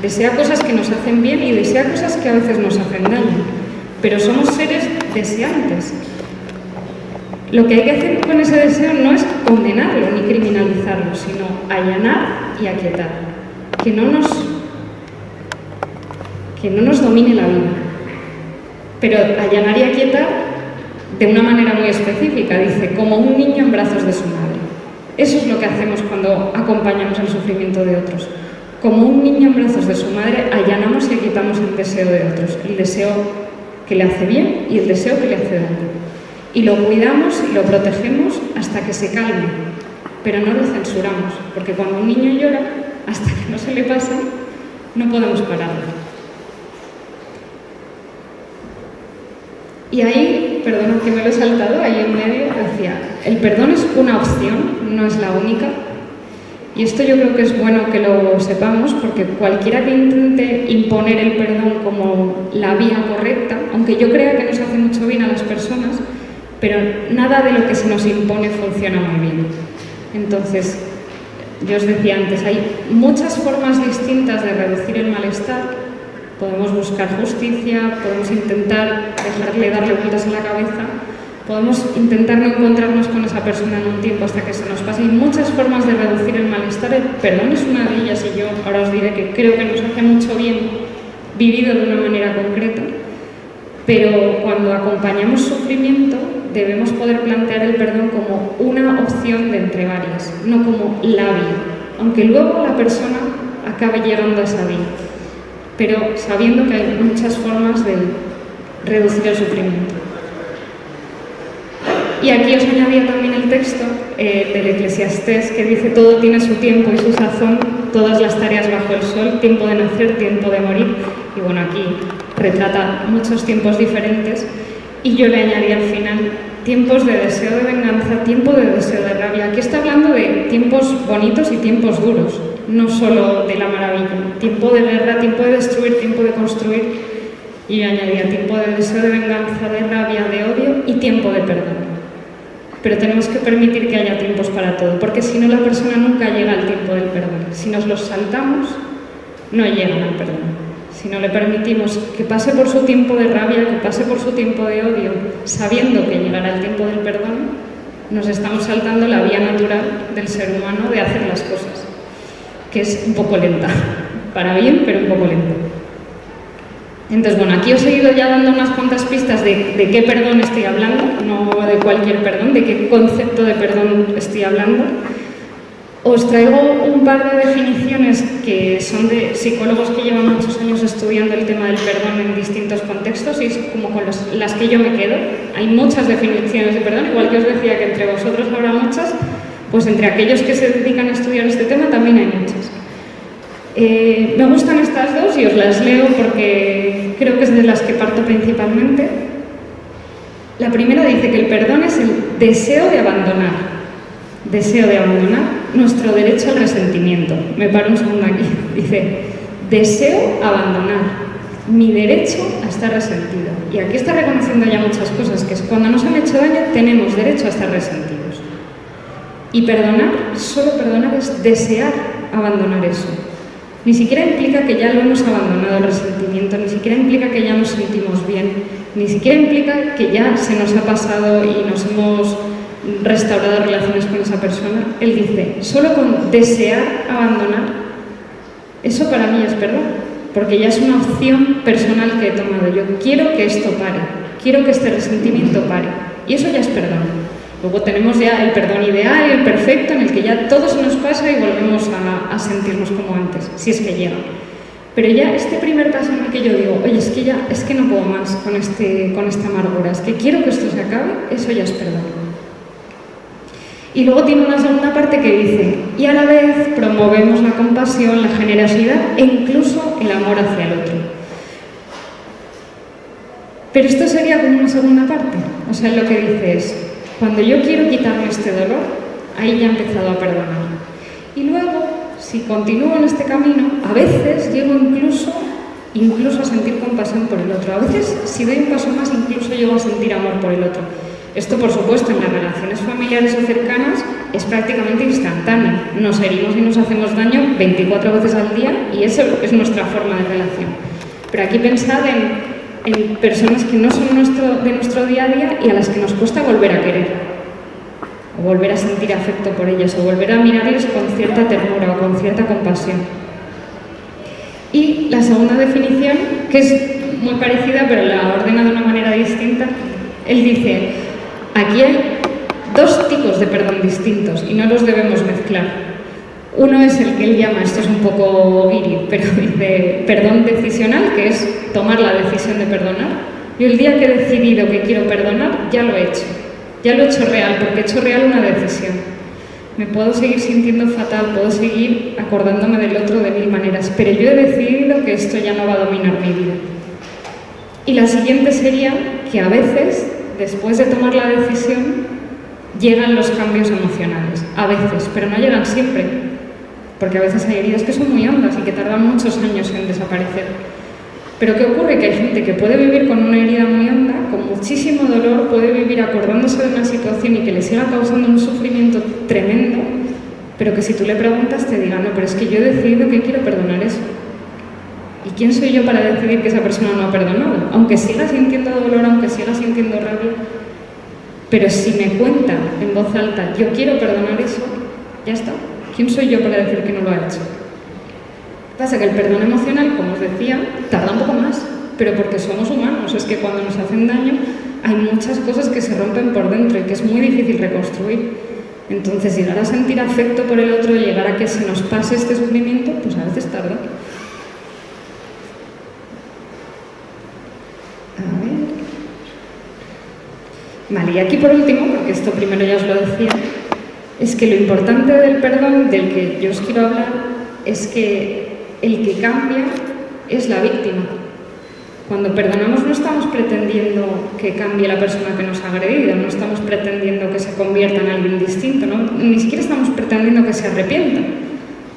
desea cosas que nos hacen bien y desea cosas que a veces nos hacen daño, pero somos seres deseantes. Lo que hay que hacer con ese deseo no es condenarlo ni criminalizarlo, sino allanar y aquietar, que no nos domine la vida. Pero allanar y aquietar de una manera muy específica, dice, como un niño en brazos de su madre. Eso es lo que hacemos cuando acompañamos el sufrimiento de otros. Como un niño en brazos de su madre, allanamos y aquietamos el deseo de otros, el deseo que le hace bien y el deseo que le hace daño. Y lo cuidamos y lo protegemos hasta que se calme, pero no lo censuramos, porque cuando un niño llora, hasta que no se le pasa, no podemos pararlo. Y ahí, perdona que me lo he saltado, ahí en medio decía, el perdón es una opción, no es la única. Y esto yo creo que es bueno que lo sepamos, porque cualquiera que intente imponer el perdón como la vía correcta, aunque yo crea que nos hace mucho bien a las personas, pero nada de lo que se nos impone funciona muy bien. Entonces, yo os decía antes, hay muchas formas distintas de reducir el malestar. Podemos buscar justicia, podemos intentar dejarle darle vueltas a la cabeza, podemos intentar no encontrarnos con esa persona en un tiempo hasta que se nos pase. Hay muchas formas de reducir el malestar. El perdón es una de ellas y yo ahora os diré que creo que nos hace mucho bien vivido de una manera concreta, pero cuando acompañamos sufrimiento debemos poder plantear el perdón como una opción de entre varias, no como la vía, aunque luego la persona acabe llegando a esa vía, pero sabiendo que hay muchas formas de reducir el sufrimiento. Y aquí os añadía también el texto del Eclesiastés que dice: todo tiene su tiempo y su sazón, todas las tareas bajo el sol, tiempo de nacer, tiempo de morir. Y bueno, aquí retrata muchos tiempos diferentes y yo le añadía al final tiempos de deseo de venganza, tiempo de deseo de rabia. Aquí está hablando de tiempos bonitos y tiempos duros, no solo de la maravilla. Tiempo de guerra, tiempo de destruir, tiempo de construir. Y yo añadía tiempo de deseo de venganza, de rabia, de odio y tiempo de perdón. Pero tenemos que permitir que haya tiempos para todo, porque si no la persona nunca llega al tiempo del perdón. Si nos los saltamos, no llegan al perdón. Si no le permitimos que pase por su tiempo de rabia, que pase por su tiempo de odio, sabiendo que llegará el tiempo del perdón, nos estamos saltando la vía natural del ser humano de hacer las cosas, que es un poco lenta, para bien, pero un poco lenta. Entonces, bueno, aquí os he ido ya dando unas cuantas pistas de qué perdón estoy hablando, no de cualquier perdón, de qué concepto de perdón estoy hablando. Os traigo un par de definiciones que son de psicólogos que llevan muchos años estudiando el tema del perdón en distintos contextos y es como con las que yo me quedo. Hay muchas definiciones de perdón, igual que os decía que entre vosotros habrá muchas, pues entre aquellos que se dedican a estudiar este tema también hay muchas. Me gustan estas dos y os las leo porque creo que es de las que parto principalmente. La primera dice que el perdón es el deseo de abandonar nuestro derecho al resentimiento. Me paro un segundo aquí. Dice, deseo abandonar mi derecho a estar resentido. Y aquí está reconociendo ya muchas cosas, que es cuando nos han hecho daño tenemos derecho a estar resentidos. Y perdonar, solo perdonar es desear abandonar eso. Ni siquiera implica que ya lo hemos abandonado el resentimiento, ni siquiera implica que ya nos sentimos bien, ni siquiera implica que ya se nos ha pasado y nos hemos restaurado relaciones con esa persona. Él dice, solo con desear abandonar, eso para mí es perdón, porque ya es una opción personal que he tomado. Yo quiero que esto pare, quiero que este resentimiento pare, y eso ya es perdón. Luego tenemos ya el perdón ideal, el perfecto, en el que ya todo se nos pasa y volvemos a sentirnos como antes, si es que llega. Pero ya este primer paso en el que yo digo, oye, es que no puedo más con esta amargura, es que quiero que esto se acabe, eso ya es perdón. Y luego tiene una segunda parte que dice, y a la vez promovemos la compasión, la generosidad e incluso el amor hacia el otro. Pero esto sería como una segunda parte. O sea, lo que dice es, cuando yo quiero quitarme este dolor, ahí ya he empezado a perdonar. Y luego, si continúo en este camino, a veces llego incluso a sentir compasión por el otro. A veces, si doy un paso más, incluso llego a sentir amor por el otro. Esto, por supuesto, en las relaciones familiares o cercanas es prácticamente instantáneo. Nos herimos y nos hacemos daño 24 veces al día y eso es nuestra forma de relación. Pero aquí pensad en personas que no son de nuestro día a día y a las que nos cuesta volver a querer, o volver a sentir afecto por ellas, o volver a mirarles con cierta ternura o con cierta compasión. Y la segunda definición, que es muy parecida pero la ordena de una manera distinta, él dice, aquí hay dos tipos de perdón distintos y no los debemos mezclar. Uno es el que él llama, esto es un poco guiri, pero dice perdón decisional, que es tomar la decisión de perdonar. Yo el día que he decidido que quiero perdonar, ya lo he hecho. Ya lo he hecho real, porque he hecho real una decisión. Me puedo seguir sintiendo fatal, puedo seguir acordándome del otro de mil maneras, pero yo he decidido que esto ya no va a dominar mi vida. Y la siguiente sería que a veces, después de tomar la decisión, llegan los cambios emocionales. A veces, pero no llegan siempre. Porque a veces hay heridas que son muy hondas y que tardan muchos años en desaparecer. Pero ¿qué ocurre? Que hay gente que puede vivir con una herida muy honda, con muchísimo dolor, puede vivir acordándose de una situación y que le siga causando un sufrimiento tremendo, pero que si tú le preguntas te diga, no, pero es que yo he decidido que quiero perdonar eso. ¿Y quién soy yo para decidir que esa persona no ha perdonado? Aunque siga sintiendo dolor, aunque siga sintiendo rabia, pero si me cuenta en voz alta, yo quiero perdonar eso, ya está. ¿Quién soy yo para decir que no lo ha hecho? Pasa que el perdón emocional, como os decía, tarda un poco más, pero porque somos humanos. Es que cuando nos hacen daño hay muchas cosas que se rompen por dentro y que es muy difícil reconstruir. Entonces, llegar a sentir afecto por el otro, llegar a que se nos pase este sufrimiento, pues a veces tarda. A ver. Vale, y aquí por último, porque esto primero ya os lo decía, es que lo importante del perdón del que yo os quiero hablar es que el que cambia es la víctima. Cuando perdonamos no estamos pretendiendo que cambie la persona que nos ha agredido, no estamos pretendiendo que se convierta en alguien distinto, ¿no? Ni siquiera estamos pretendiendo que se arrepienta.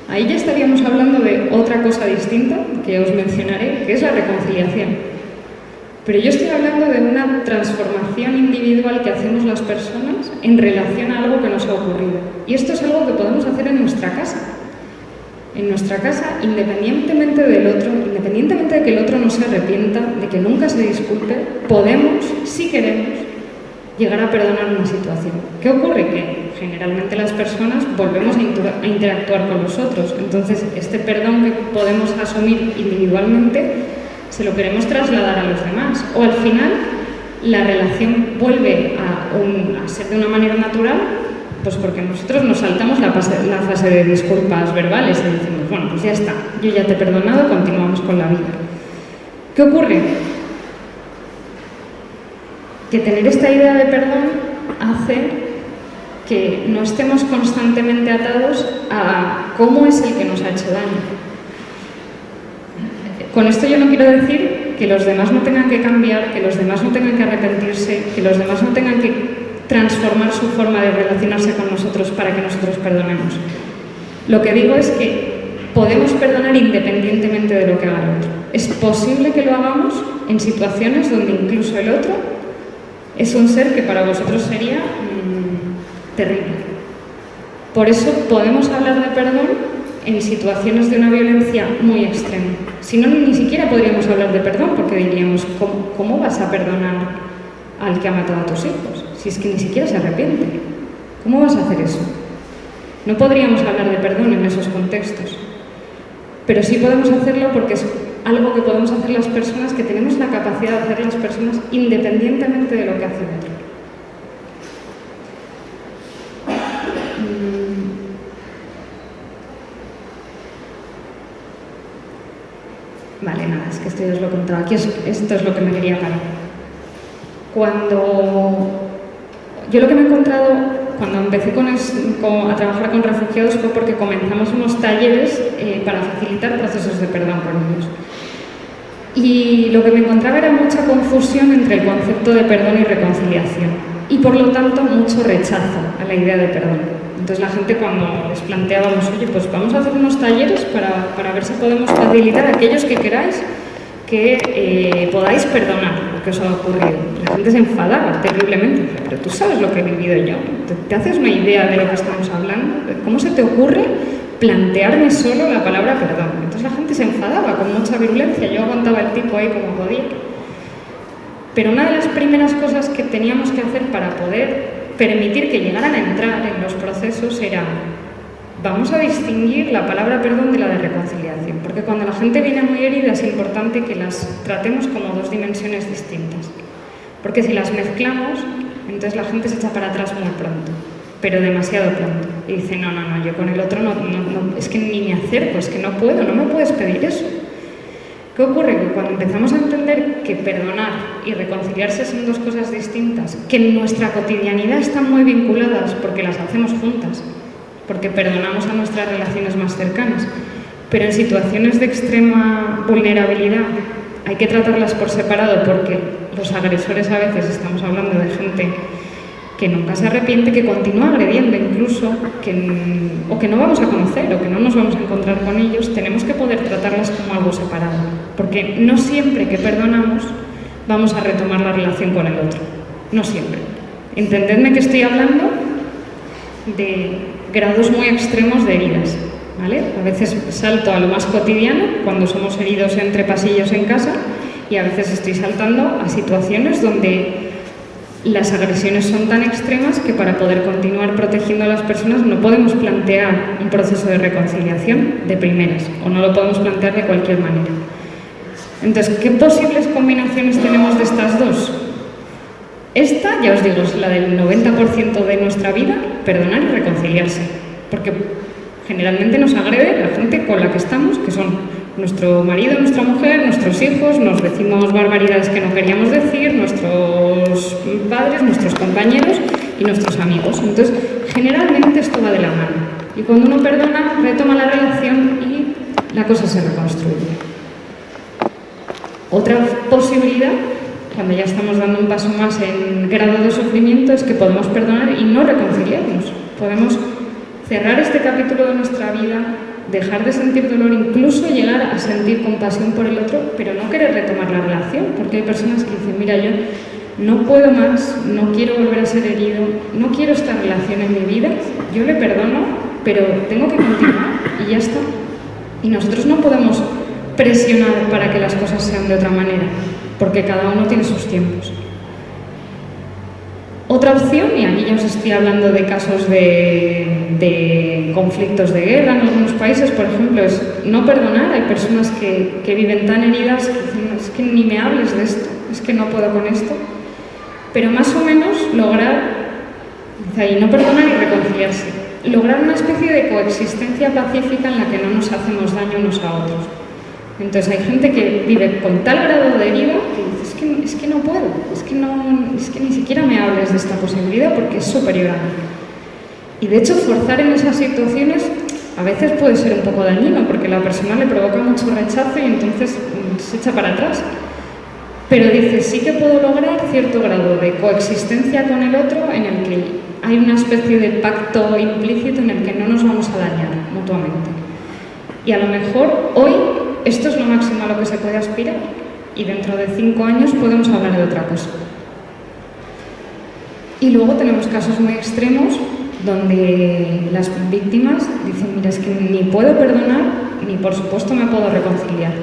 Ahí ya estaríamos hablando de otra cosa distinta que os mencionaré, que es la reconciliación. Pero yo estoy hablando de una transformación individual que hacemos las personas en relación a algo que nos ha ocurrido. Y esto es algo que podemos hacer en nuestra casa. En nuestra casa, independientemente del otro, independientemente de que el otro no se arrepienta, de que nunca se disculpe, podemos, si queremos, llegar a perdonar una situación. ¿Qué ocurre? Que generalmente las personas volvemos a interactuar con los otros. Entonces, este perdón que podemos asumir individualmente se lo queremos trasladar a los demás. O al final, la relación vuelve a ser de una manera natural, pues porque nosotros nos saltamos la fase de disculpas verbales y decimos, bueno, pues ya está, yo ya te he perdonado, continuamos con la vida. ¿Qué ocurre? Que tener esta idea de perdón hace que no estemos constantemente atados a cómo es el que nos ha hecho daño. Con esto yo no quiero decir que los demás no tengan que cambiar, que los demás no tengan que arrepentirse, que los demás no tengan que transformar su forma de relacionarse con nosotros para que nosotros perdonemos. Lo que digo es que podemos perdonar independientemente de lo que haga el otro. Es posible que lo hagamos en situaciones donde incluso el otro es un ser que para vosotros sería terrible. Por eso podemos hablar de perdón en situaciones de una violencia muy extrema. Si no, ni siquiera podríamos hablar de perdón, porque diríamos, ¿cómo vas a perdonar al que ha matado a tus hijos? Si es que ni siquiera se arrepiente. ¿Cómo vas a hacer eso? No podríamos hablar de perdón en esos contextos. Pero sí podemos hacerlo porque es algo que podemos hacer las personas, que tenemos la capacidad de hacer las personas independientemente de lo que hace el otro. Vale, nada, es que esto ya os lo he contado. Aquí esto es lo que me quería parar. Yo lo que me he encontrado cuando empecé a trabajar con refugiados fue porque comenzamos unos talleres para facilitar procesos de perdón con ellos. Y lo que me encontraba era mucha confusión entre el concepto de perdón y reconciliación. Y por lo tanto, mucho rechazo a la idea de perdón. Entonces la gente, cuando les planteábamos, oye, pues vamos a hacer unos talleres para ver si podemos facilitar a aquellos que queráis que podáis perdonar, o que os ha ocurrido. La gente se enfadaba terriblemente. Pero tú sabes lo que he vivido yo. ¿Te haces una idea de lo que estamos hablando? ¿Cómo se te ocurre plantearme solo la palabra perdón? Entonces la gente se enfadaba con mucha virulencia. Yo aguantaba el tipo ahí como podía. Pero una de las primeras cosas que teníamos que hacer para poder permitir que llegaran a entrar en los procesos era: vamos a distinguir la palabra perdón de la de reconciliación, porque cuando la gente viene muy herida es importante que las tratemos como dos dimensiones distintas, porque si las mezclamos, entonces la gente se echa para atrás muy pronto, pero demasiado pronto, y dice, no, yo con el otro no, es que ni me acerco, es que no puedo, no me puedes pedir eso. ¿Qué ocurre? Que cuando empezamos a entender que perdonar y reconciliarse son dos cosas distintas, que en nuestra cotidianidad están muy vinculadas porque las hacemos juntas, porque perdonamos a nuestras relaciones más cercanas, pero en situaciones de extrema vulnerabilidad hay que tratarlas por separado, porque los agresores a veces, estamos hablando de gente que nunca se arrepiente, que continúa agrediendo incluso, o que no vamos a conocer, o que no nos vamos a encontrar con ellos, tenemos que poder tratarlas como algo separado, porque no siempre que perdonamos vamos a retomar la relación con el otro, no siempre. Entendedme que estoy hablando de grados muy extremos de heridas, ¿vale? A veces salto a lo más cotidiano, cuando somos heridos entre pasillos en casa, y a veces estoy saltando a situaciones donde las agresiones son tan extremas que para poder continuar protegiendo a las personas no podemos plantear un proceso de reconciliación de primeras, o no lo podemos plantear de cualquier manera. Entonces, ¿qué posibles combinaciones tenemos de estas dos? Esta, ya os digo, es la del 90% de nuestra vida, perdonar y reconciliarse, porque generalmente nos agrede la gente con la que estamos, que son nuestro marido, nuestra mujer, nuestros hijos, nos decimos barbaridades que no queríamos decir, nuestros padres, nuestros compañeros y nuestros amigos. Entonces, generalmente esto va de la mano. Y cuando uno perdona, retoma la relación y la cosa se reconstruye. Otra posibilidad, cuando ya estamos dando un paso más en grado de sufrimiento, es que podemos perdonar y no reconciliarnos. Podemos cerrar este capítulo de nuestra vida, dejar de sentir dolor, incluso llegar a sentir compasión por el otro, pero no querer retomar la relación, porque hay personas que dicen, mira, yo no puedo más, no quiero volver a ser herido, no quiero esta relación en mi vida, yo le perdono, pero tengo que continuar y ya está. Y nosotros no podemos presionar para que las cosas sean de otra manera, porque cada uno tiene sus tiempos. Otra opción, y aquí ya os estoy hablando de casos de conflictos de guerra en algunos países, por ejemplo, es no perdonar. Hay personas que viven tan heridas que dicen, es que ni me hables de esto, es que no puedo con esto. Pero más o menos lograr, y no perdonar y reconciliarse, lograr una especie de coexistencia pacífica en la que no nos hacemos daño unos a otros. Entonces hay gente que vive con tal grado de herida que dice, es que no puedo, es que ni siquiera me hables de esta posibilidad porque es superior a mí. Y de hecho forzar en esas situaciones a veces puede ser un poco dañino porque la persona le provoca mucho rechazo y entonces se echa para atrás. Pero dice, sí que puedo lograr cierto grado de coexistencia con el otro en el que hay una especie de pacto implícito en el que no nos vamos a dañar mutuamente. Y a lo mejor hoy esto es lo máximo a lo que se puede aspirar y dentro de 5 años podemos hablar de otra cosa. Y luego tenemos casos muy extremos donde las víctimas dicen, mira, es que ni puedo perdonar ni por supuesto me puedo reconciliar.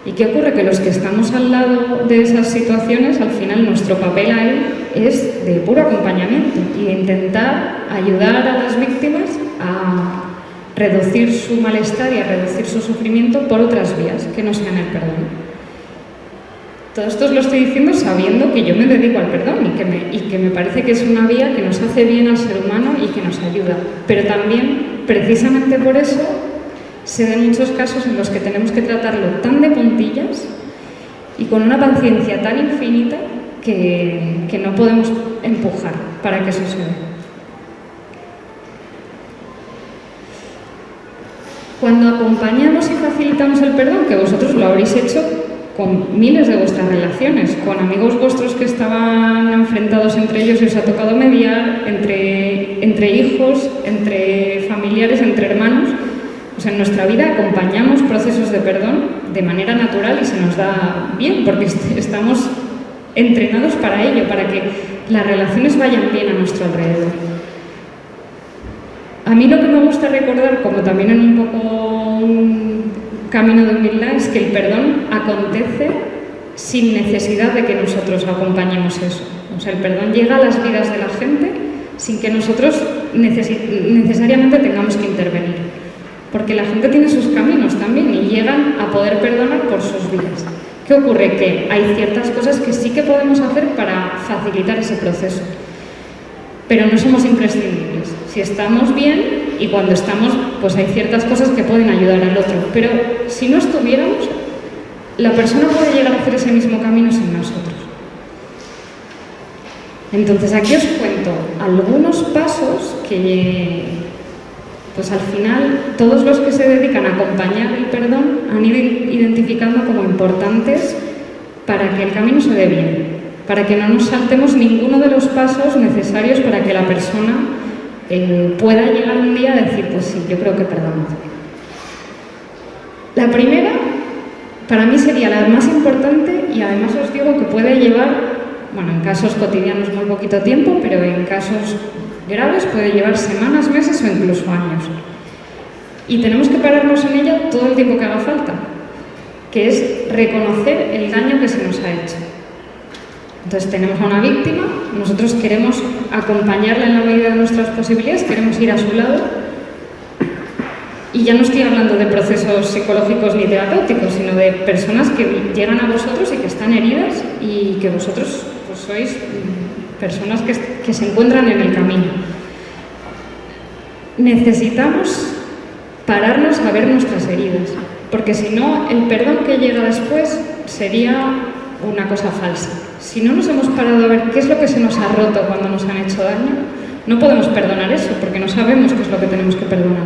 ¿Y qué ocurre? Que los que estamos al lado de esas situaciones, al final nuestro papel ahí es de puro acompañamiento y intentar ayudar a las víctimas a reducir su malestar y a reducir su sufrimiento por otras vías que no sean el perdón. Todo esto os lo estoy diciendo sabiendo que yo me dedico al perdón y que me parece que es una vía que nos hace bien al ser humano y que nos ayuda. Pero también, precisamente por eso, se dan muchos casos en los que tenemos que tratarlo tan de puntillas y con una paciencia tan infinita que no podemos empujar para que eso se dé. Cuando acompañamos y facilitamos el perdón, que vosotros lo habréis hecho con miles de vuestras relaciones, con amigos vuestros que estaban enfrentados entre ellos y os ha tocado mediar, entre hijos, entre familiares, entre hermanos. O sea, en nuestra vida acompañamos procesos de perdón de manera natural y se nos da bien, porque estamos entrenados para ello, para que las relaciones vayan bien a nuestro alrededor. A mí lo que me gusta recordar, como también en un poco un camino de humildad, es que el perdón acontece sin necesidad de que nosotros acompañemos eso. O sea, el perdón llega a las vidas de la gente sin que nosotros necesariamente tengamos que intervenir. Porque la gente tiene sus caminos también y llegan a poder perdonar por sus vidas. ¿Qué ocurre? Que hay ciertas cosas que sí que podemos hacer para facilitar ese proceso. Pero no somos imprescindibles. Si estamos bien y cuando estamos, pues hay ciertas cosas que pueden ayudar al otro. Pero si no estuviéramos, la persona puede llegar a hacer ese mismo camino sin nosotros. Entonces aquí os cuento algunos pasos que, pues al final, todos los que se dedican a acompañar el perdón han ido identificando como importantes para que el camino se dé bien, para que no nos saltemos ninguno de los pasos necesarios para que la persona pueda llegar un día a decir, pues sí, yo creo que perdono. La primera, para mí sería la más importante y además os digo que puede llevar, bueno, en casos cotidianos muy poquito tiempo, pero en casos graves puede llevar semanas, meses o incluso años. Y tenemos que pararnos en ella todo el tiempo que haga falta, que es reconocer el daño que se nos ha hecho. Entonces tenemos a una víctima, nosotros queremos acompañarla en la medida de nuestras posibilidades, queremos ir a su lado. Y ya no estoy hablando de procesos psicológicos ni terapéuticos, sino de personas que llegan a vosotros y que están heridas y que vosotros pues, sois personas que se encuentran en el camino. Necesitamos pararnos a ver nuestras heridas, porque si no, el perdón que llega después sería una cosa falsa. Si no nos hemos parado a ver qué es lo que se nos ha roto cuando nos han hecho daño, no podemos perdonar eso, porque no sabemos qué es lo que tenemos que perdonar.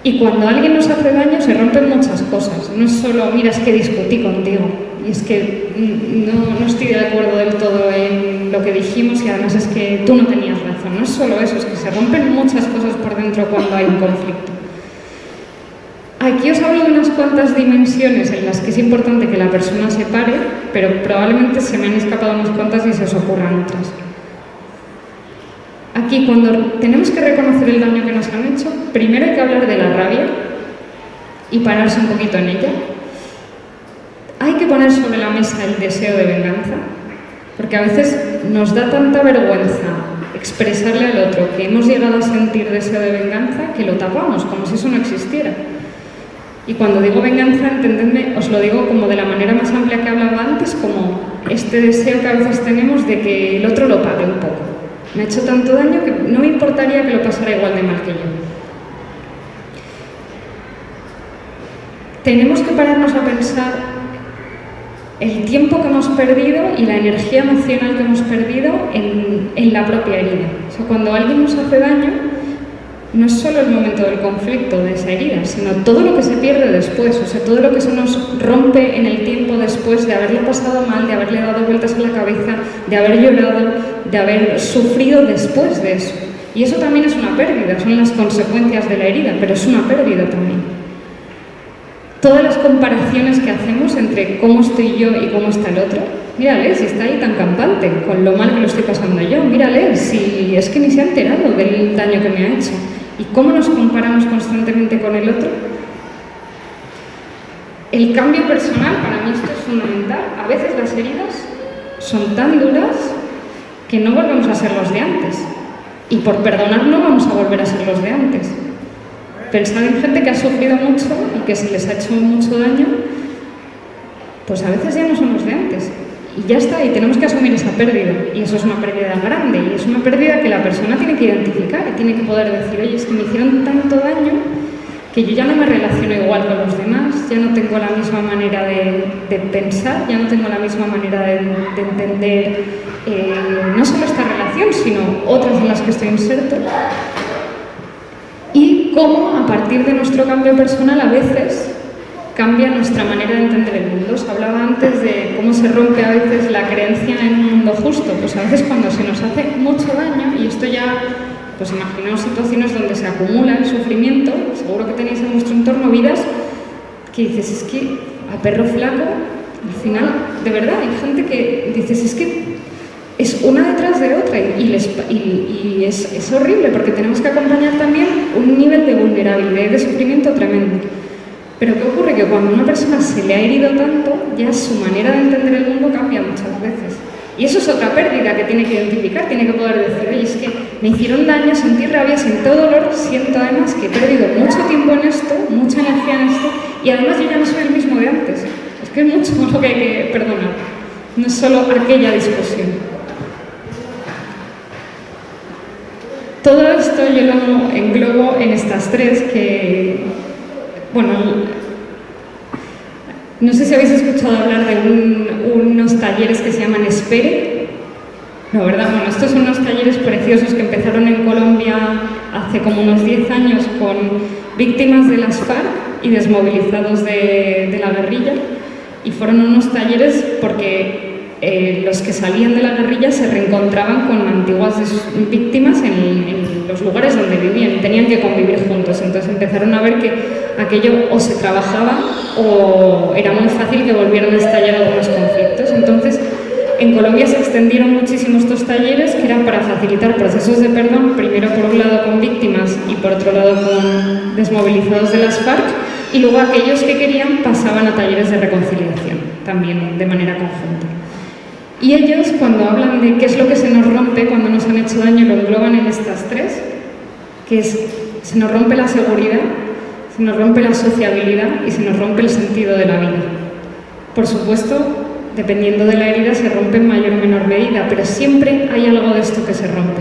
Y cuando alguien nos hace daño se rompen muchas cosas. No es solo, mira, es que discutí contigo y es que no estoy de acuerdo del todo en lo que dijimos y además es que tú no tenías razón. No es solo eso, es que se rompen muchas cosas por dentro cuando hay un conflicto. Aquí os hablo de unas cuantas dimensiones en las que es importante que la persona se pare, pero probablemente se me han escapado unas cuantas y se os ocurran otras. Aquí, cuando tenemos que reconocer el daño que nos han hecho, primero hay que hablar de la rabia y pararse un poquito en ella. Hay que poner sobre la mesa el deseo de venganza, porque a veces nos da tanta vergüenza expresarle al otro que hemos llegado a sentir deseo de venganza que lo tapamos, como si eso no existiera. Y cuando digo venganza, entendedme, os lo digo como de la manera más amplia que hablaba antes, como este deseo que a veces tenemos de que el otro lo pague un poco. Me ha hecho tanto daño que no me importaría que lo pasara igual de mal que yo. Tenemos que pararnos a pensar el tiempo que hemos perdido y la energía emocional que hemos perdido en la propia herida. O sea, cuando alguien nos hace daño, no es solo el momento del conflicto, de esa herida, sino todo lo que se pierde después, o sea, todo lo que se nos rompe en el tiempo después de haberlo pasado mal, de haberle dado vueltas a la cabeza, de haber llorado, de haber sufrido después de eso. Y eso también es una pérdida, son las consecuencias de la herida, pero es una pérdida también. Todas las comparaciones que hacemos entre cómo estoy yo y cómo está el otro, mírale, si está ahí tan campante, con lo mal que lo estoy pasando yo, mírale, si es que ni se ha enterado del daño que me ha hecho. ¿Y cómo nos comparamos constantemente con el otro? El cambio personal, para mí esto es fundamental. A veces las heridas son tan duras que no volvemos a ser los de antes. Y por perdonar no vamos a volver a ser los de antes. Pensad en gente que ha sufrido mucho y que se les ha hecho mucho daño, pues a veces ya no son los de antes. Y ya está, y tenemos que asumir esa pérdida. Y eso es una pérdida grande, y es una pérdida que la persona tiene que identificar y tiene que poder decir, oye, es que me hicieron tanto daño que yo ya no me relaciono igual con los demás, ya no tengo la misma manera de pensar, ya no tengo la misma manera de entender no solo esta relación, sino otras en las que estoy inserto. Y cómo, a partir de nuestro cambio personal, a veces cambia nuestra manera de entender el mundo. Os hablaba antes de cómo se rompe a veces la creencia en un mundo justo. Pues a veces cuando se nos hace mucho daño, y esto ya, pues imaginaos situaciones donde se acumula el sufrimiento, seguro que tenéis en vuestro entorno vidas que dices, es que a perro flaco, al final de verdad, hay gente que dices, es que es una detrás de otra y es horrible porque tenemos que acompañar también un nivel de vulnerabilidad y de sufrimiento tremendo. Pero ¿qué ocurre? Que cuando a una persona se le ha herido tanto, ya su manera de entender el mundo cambia muchas veces. Y eso es otra pérdida que tiene que identificar, tiene que poder decir, oye, es que me hicieron daño, sentí rabia, sentí dolor, siento además que he perdido mucho tiempo en esto, mucha energía en esto, y además yo ya no soy el mismo de antes. Es que es mucho lo que hay que perdonar, no es solo aquella discusión. Todo esto yo lo englobo en estas tres que, bueno, no sé si habéis escuchado hablar de unos talleres que se llaman Espere. No, ¿verdad? Bueno, estos son unos talleres preciosos que empezaron en Colombia hace como unos 10 años con víctimas de las FARC y desmovilizados de la guerrilla. Y fueron unos talleres porque los que salían de la guerrilla se reencontraban con antiguas víctimas en los lugares donde vivían, tenían que convivir juntos, entonces empezaron a ver que aquello o se trabajaba o era muy fácil que volvieran a estallar algunos conflictos. Entonces en Colombia se extendieron muchísimo estos talleres que eran para facilitar procesos de perdón, primero por un lado con víctimas y por otro lado con desmovilizados de las FARC, y luego aquellos que querían pasaban a talleres de reconciliación, también de manera conjunta. Y ellos, cuando hablan de qué es lo que se nos rompe cuando nos han hecho daño, lo engloban en estas tres, que es, se nos rompe la seguridad, se nos rompe la sociabilidad y se nos rompe el sentido de la vida. Por supuesto, dependiendo de la herida, se rompe en mayor o menor medida, pero siempre hay algo de esto que se rompe.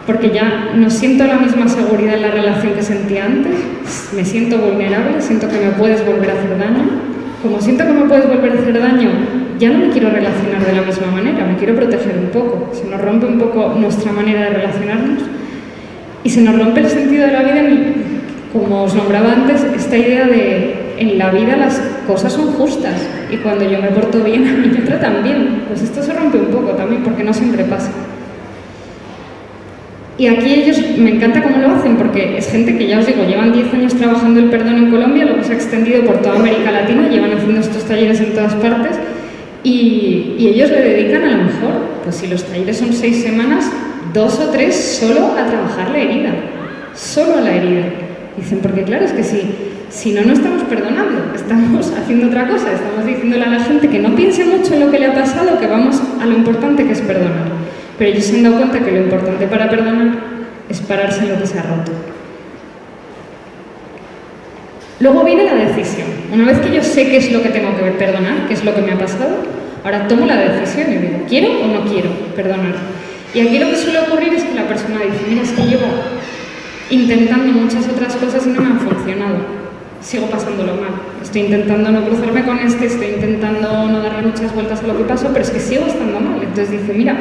Porque ya no siento la misma seguridad en la relación que sentía antes, me siento vulnerable, siento que me puedes volver a hacer daño. Como siento que me puedes volver a hacer daño, ya no me quiero relacionar de la misma manera, me quiero proteger un poco. Se nos rompe un poco nuestra manera de relacionarnos y se nos rompe el sentido de la vida, como os nombraba antes, esta idea de en la vida las cosas son justas y cuando yo me porto bien, a mí me tratan bien. Pues esto se rompe un poco también porque no siempre pasa. Y aquí ellos, me encanta cómo lo hacen, porque es gente que, ya os digo, llevan 10 años trabajando el perdón en Colombia, luego se ha extendido por toda América Latina, llevan haciendo estos talleres en todas partes, y ellos le dedican a lo mejor, pues si los talleres son 6 semanas, 2 o 3 solo a trabajar la herida, solo a la herida. Dicen, porque claro, es que si no, no estamos perdonando, estamos haciendo otra cosa, estamos diciéndole a la gente que no piense mucho en lo que le ha pasado, que vamos a lo importante que es perdonar. Pero ellos se han dado cuenta que lo importante para perdonar es pararse en lo que se ha roto. Luego viene la decisión. Una vez que yo sé qué es lo que tengo que perdonar, qué es lo que me ha pasado, ahora tomo la decisión y digo, ¿quiero o no quiero perdonar? Y aquí lo que suele ocurrir es que la persona dice, mira, es que llevo intentando muchas otras cosas y no me han funcionado. Sigo pasándolo mal. Estoy intentando no cruzarme con estoy intentando no darle muchas vueltas a lo que pasó, pero es que sigo estando mal. Entonces dice, mira,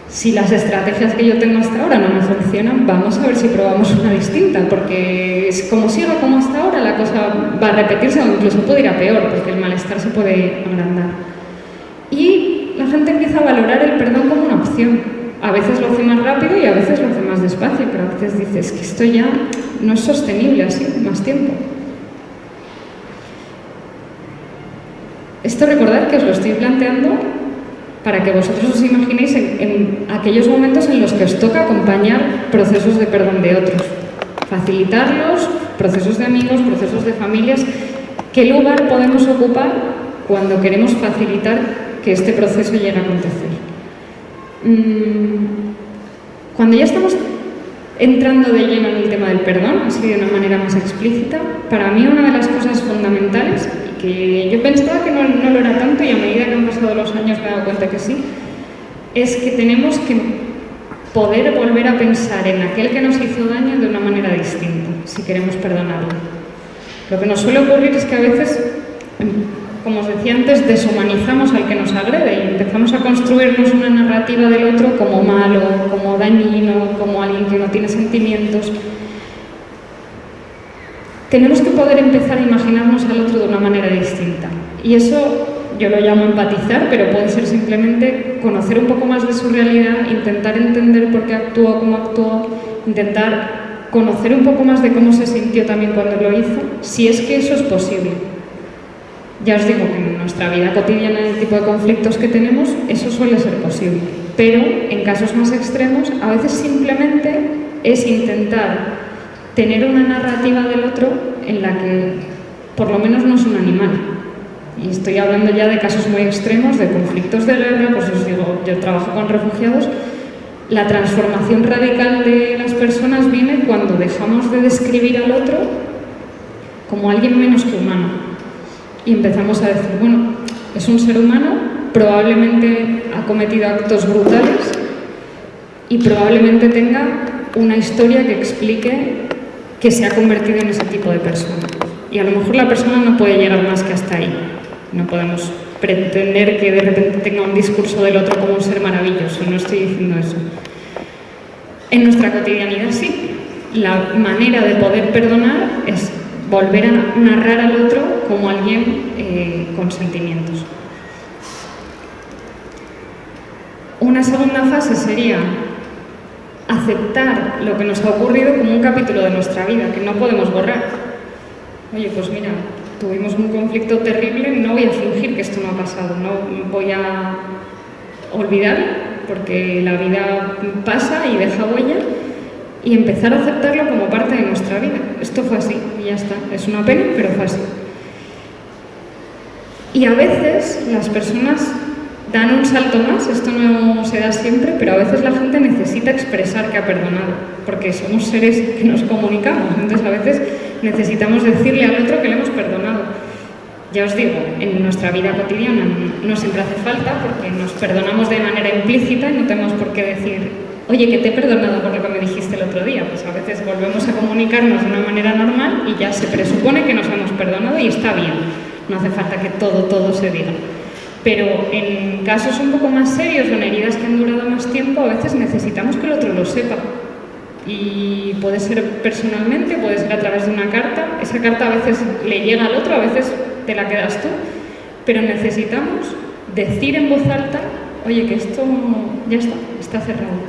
si las estrategias que yo tengo hasta ahora no me funcionan, vamos a ver si probamos una distinta, porque como siga como hasta ahora, la cosa va a repetirse o incluso puede ir a peor, porque el malestar se puede agrandar. Y la gente empieza a valorar el perdón como una opción. A veces lo hace más rápido y a veces lo hace más despacio, pero a veces dices que esto ya no es sostenible así, más tiempo. Esto recordad que os lo estoy planteando para que vosotros os imaginéis en aquellos momentos en los que os toca acompañar procesos de perdón de otros, facilitarlos, procesos de amigos, procesos de familias. ¿Qué lugar podemos ocupar cuando queremos facilitar que este proceso llegue a acontecer? Cuando ya estamos entrando de lleno en el tema del perdón, así de una manera más explícita, para mí una de las cosas fundamentales, que yo pensaba que no lo era tanto y a medida que han pasado los años me he dado cuenta que sí, es que tenemos que poder volver a pensar en aquel que nos hizo daño de una manera distinta, si queremos perdonarlo. Lo que nos suele ocurrir es que a veces, como os decía antes, deshumanizamos al que nos agrede y empezamos a construirnos una narrativa del otro como malo, como dañino, como alguien que no tiene sentimientos. Tenemos que poder empezar a imaginarnos al otro de una manera distinta. Y eso yo lo llamo empatizar, pero puede ser simplemente conocer un poco más de su realidad, intentar entender por qué actuó, cómo actuó, intentar conocer un poco más de cómo se sintió también cuando lo hizo, si es que eso es posible. Ya os digo que nuestra vida cotidiana, en el tipo de conflictos que tenemos, eso suele ser posible. Pero en casos más extremos, a veces simplemente es intentar tener una narrativa del otro en la que por lo menos no es un animal. Y estoy hablando ya de casos muy extremos, de conflictos de guerra, pues os digo, yo trabajo con refugiados. La transformación radical de las personas viene cuando dejamos de describir al otro como alguien menos que humano. Y empezamos a decir, bueno, es un ser humano, probablemente ha cometido actos brutales y probablemente tenga una historia que explique que se ha convertido en ese tipo de persona. Y a lo mejor la persona no puede llegar más que hasta ahí. No podemos pretender que de repente tenga un discurso del otro como un ser maravilloso, no estoy diciendo eso. En nuestra cotidianidad sí. La manera de poder perdonar es volver a narrar al otro como alguien con sentimientos. Una segunda fase sería aceptar lo que nos ha ocurrido como un capítulo de nuestra vida, que no podemos borrar. Oye, pues mira, tuvimos un conflicto terrible, no voy a fingir que esto no ha pasado, no voy a olvidar, porque la vida pasa y deja huella, y empezar a aceptarlo como parte de nuestra vida. Esto fue así y ya está, es una pena, pero fue así. Y a veces las personas dan un salto más, esto no se da siempre, pero a veces la gente necesita expresar que ha perdonado, porque somos seres que nos comunicamos, entonces a veces necesitamos decirle al otro que le hemos perdonado. Ya os digo, en nuestra vida cotidiana no siempre hace falta, porque nos perdonamos de manera implícita y no tenemos por qué decir, oye, que te he perdonado por lo que me dijiste el otro día. Pues a veces volvemos a comunicarnos de una manera normal y ya se presupone que nos hemos perdonado y está bien. No hace falta que todo se diga. Pero en casos un poco más serios o en heridas que han durado más tiempo, a veces necesitamos que el otro lo sepa. Y puede ser personalmente, puede ser a través de una carta. Esa carta a veces le llega al otro, a veces te la quedas tú. Pero necesitamos decir en voz alta, oye, que esto ya está cerrado.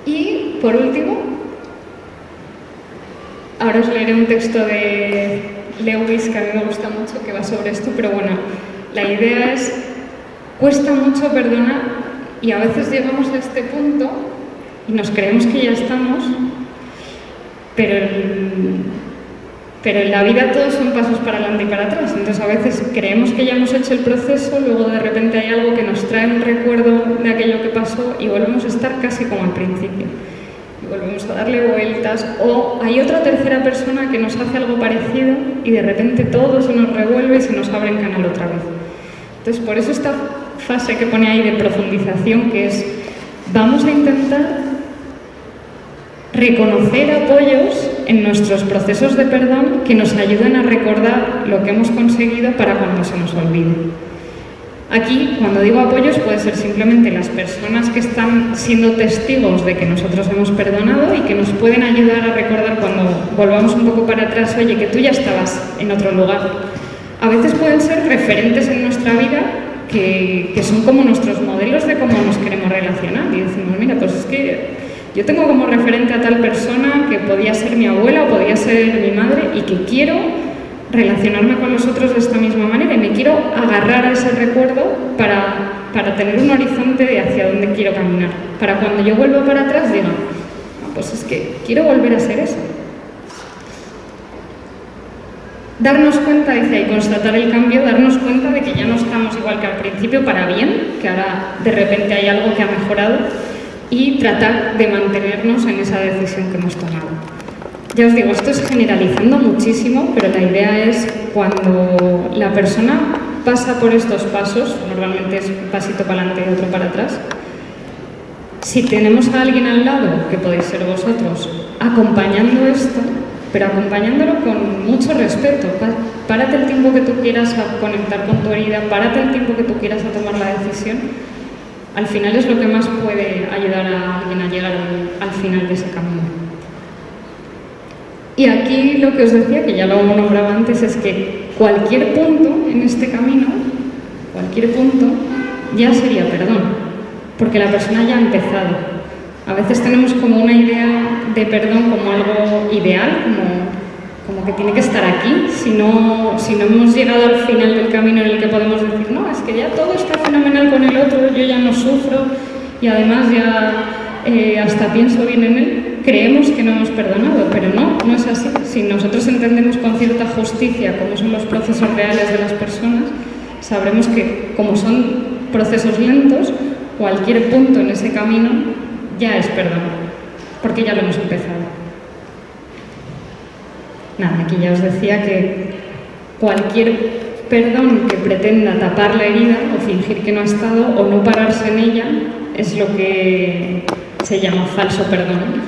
Y, por último, ahora os leeré un texto de Lewis que a mí me gusta mucho, que va sobre esto, pero bueno, la idea es, cuesta mucho perdonar y a veces llegamos a este punto y nos creemos que ya estamos, pero en la vida todos son pasos para adelante y para atrás, entonces a veces creemos que ya hemos hecho el proceso, luego de repente hay algo que nos trae un recuerdo de aquello que pasó y volvemos a estar casi como al principio. Y volvemos a darle vueltas, o hay otra tercera persona que nos hace algo parecido y de repente todo se nos revuelve y se nos abre en canal otra vez. Entonces, por eso esta fase que pone ahí de profundización, que es, vamos a intentar reconocer apoyos en nuestros procesos de perdón que nos ayuden a recordar lo que hemos conseguido para cuando se nos olvide. Aquí, cuando digo apoyos, puede ser simplemente las personas que están siendo testigos de que nosotros hemos perdonado y que nos pueden ayudar a recordar cuando volvamos un poco para atrás, oye, que tú ya estabas en otro lugar. A veces pueden ser referentes en nuestra vida que son como nuestros modelos de cómo nos queremos relacionar. Y decimos, mira, pues es que yo tengo como referente a tal persona que podía ser mi abuela o podía ser mi madre y que quiero relacionarme con los otros de esta misma manera y me quiero agarrar a ese recuerdo para tener un horizonte de hacia dónde quiero caminar. Para cuando yo vuelva para atrás diga, no, pues es que quiero volver a ser eso. Darnos cuenta, dice ahí, constatar el cambio, darnos cuenta de que ya no estamos igual que al principio para bien, que ahora de repente hay algo que ha mejorado y tratar de mantenernos en esa decisión que hemos tomado. Ya os digo, esto es generalizando muchísimo, pero la idea es cuando la persona pasa por estos pasos, normalmente es un pasito para adelante y otro para atrás, si tenemos a alguien al lado, que podéis ser vosotros, acompañando esto, pero acompañándolo con mucho respeto, párate el tiempo que tú quieras a conectar con tu herida, párate el tiempo que tú quieras a tomar la decisión, al final es lo que más puede ayudar a alguien a llegar al final de ese camino. Y aquí lo que os decía, que ya lo nombraba antes, es que cualquier punto en este camino, cualquier punto, ya sería perdón, porque la persona ya ha empezado. A veces tenemos como una idea de perdón como algo ideal, como como que tiene que estar aquí, si no hemos llegado al final del camino en el que podemos decir, no, es que ya todo está fenomenal con el otro, yo ya no sufro y además ya hasta pienso bien en él, creemos que no hemos perdonado, pero no es así. Si nosotros entendemos con cierta justicia cómo son los procesos reales de las personas, sabremos que como son procesos lentos, cualquier punto en ese camino ya es perdón, porque ya lo hemos empezado. Nada, aquí ya os decía que cualquier perdón que pretenda tapar la herida o fingir que no ha estado o no pararse en ella es lo que se llama falso perdón,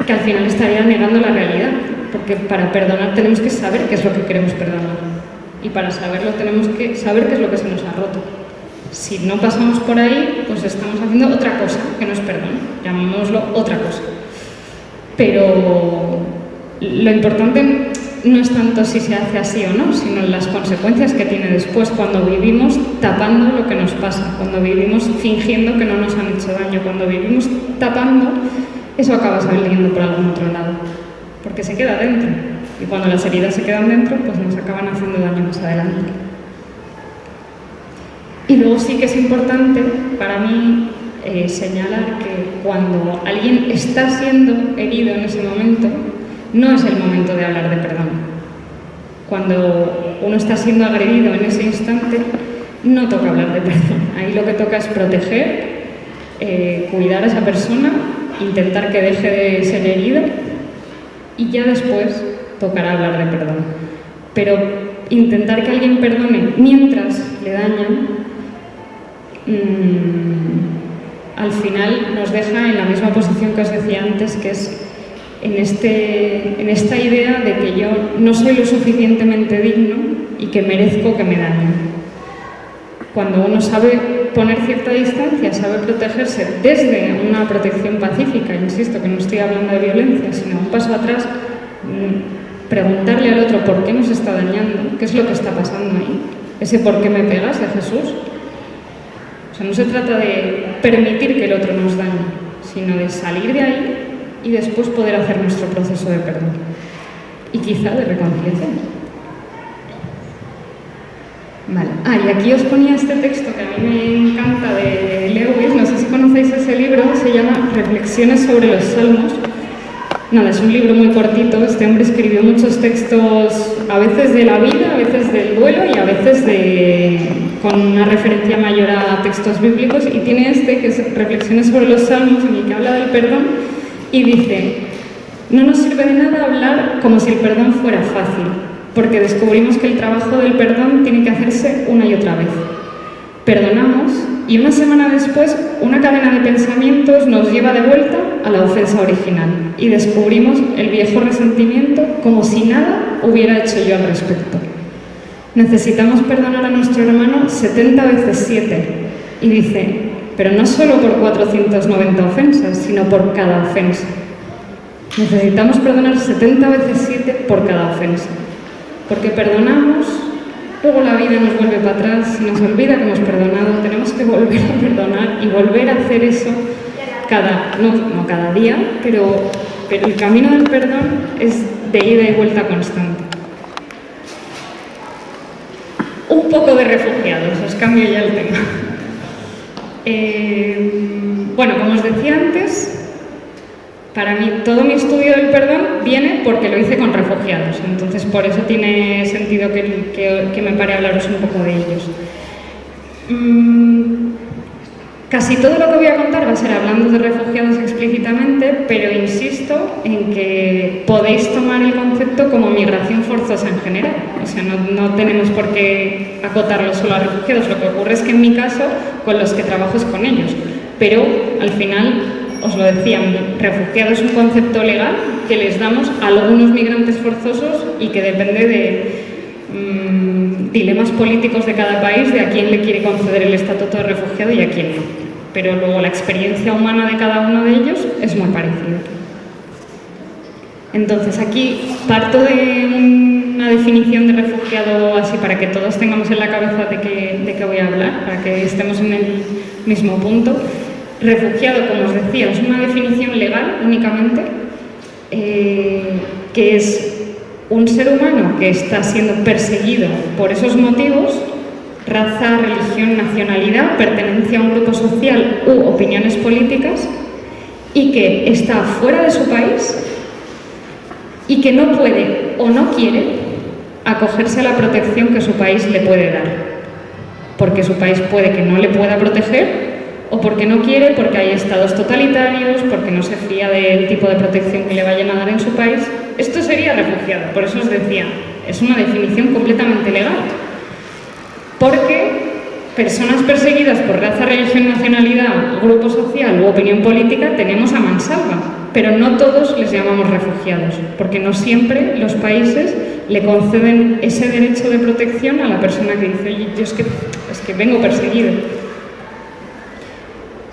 que al final estaría negando la realidad, porque para perdonar tenemos que saber qué es lo que queremos perdonar y para saberlo tenemos que saber qué es lo que se nos ha roto. Si no pasamos por ahí, pues estamos haciendo otra cosa que no es perdón, llamémoslo otra cosa. Pero lo importante no es tanto si se hace así o no, sino las consecuencias que tiene después cuando vivimos tapando lo que nos pasa, cuando vivimos fingiendo que no nos han hecho daño, cuando vivimos tapando, eso acaba saliendo por algún otro lado, porque se queda dentro. Y cuando las heridas se quedan dentro, pues nos acaban haciendo daño más adelante. Y luego sí que es importante para mí señalar que cuando alguien está siendo herido en ese momento, no es el momento de hablar de perdón. Cuando uno está siendo agredido en ese instante, no toca hablar de perdón. Ahí lo que toca es proteger, cuidar a esa persona, intentar que deje de ser herida y ya después tocará hablar de perdón. Pero intentar que alguien perdone mientras le dañan, al final nos deja en la misma posición que os decía antes, que es en esta idea de que yo no soy lo suficientemente digno y que merezco que me dañen. Cuando uno sabe poner cierta distancia, sabe protegerse desde una protección pacífica, insisto que no estoy hablando de violencia, sino un paso atrás, preguntarle al otro por qué nos está dañando, qué es lo que está pasando ahí, ese por qué me pegas de Jesús. O sea, no se trata de permitir que el otro nos dañe, sino de salir de ahí y después poder hacer nuestro proceso de perdón y quizá de reconciliación. Vale. Y aquí os ponía este texto que a mí me encanta de Lewis, no sé si conocéis ese libro, se llama Reflexiones sobre los Salmos. Nada, es un libro muy cortito, este hombre escribió muchos textos, a veces de la vida, a veces del duelo y a veces con una referencia mayor a textos bíblicos, y tiene este que es Reflexiones sobre los Salmos, en el que habla del perdón y dice: no nos sirve de nada hablar como si el perdón fuera fácil, porque descubrimos que el trabajo del perdón tiene que hacerse una y otra vez. Perdonamos y una semana después una cadena de pensamientos nos lleva de vuelta a la ofensa original y descubrimos el viejo resentimiento como si nada hubiera hecho yo al respecto. Necesitamos perdonar a nuestro hermano 70 veces 7 y dice, pero no solo por 490 ofensas, sino por cada ofensa. Necesitamos perdonar 70 veces 7 por cada ofensa. Porque perdonamos, luego la vida nos vuelve para atrás, se nos olvida que hemos perdonado, tenemos que volver a perdonar y volver a hacer eso no cada día, pero el camino del perdón es de ida y vuelta constante. Un poco de refugiados, os cambio ya el tema. Bueno, como os decía antes, para mí todo mi estudio del perdón viene porque lo hice con refugiados, entonces por eso tiene sentido que me pare a hablaros un poco de ellos. Casi todo lo que voy a contar va a ser hablando de refugiados explícitamente, pero insisto en que podéis tomar el concepto como migración forzosa en general. O sea, no tenemos por qué acotarlo solo a refugiados. Lo que ocurre es que en mi caso, con los que trabajo es con ellos. Pero al final, os lo decía, refugiado es un concepto legal que les damos a algunos migrantes forzosos y que depende de dilemas políticos de cada país, de a quién le quiere conceder el estatuto de refugiado y a quién no. Pero luego la experiencia humana de cada uno de ellos es muy parecida. Entonces aquí parto de una definición de refugiado así para que todos tengamos en la cabeza de qué voy a hablar, para que estemos en el mismo punto. Refugiado, como os decía, es una definición legal únicamente. que es un ser humano que está siendo perseguido por esos motivos, raza, religión, nacionalidad, pertenencia a un grupo social u opiniones políticas, y que está fuera de su país y que no puede o no quiere acogerse a la protección que su país le puede dar, porque su país puede que no le pueda proteger, o porque no quiere, porque hay estados totalitarios, porque no se fía del tipo de protección que le vayan a dar en su país. Esto sería refugiado, por eso os decía, es una definición completamente legal, porque personas perseguidas por raza, religión, nacionalidad, grupo social u opinión política tenemos a mansalva, pero no todos les llamamos refugiados, porque no siempre los países le conceden ese derecho de protección a la persona que dice, oye, yo es que vengo perseguido.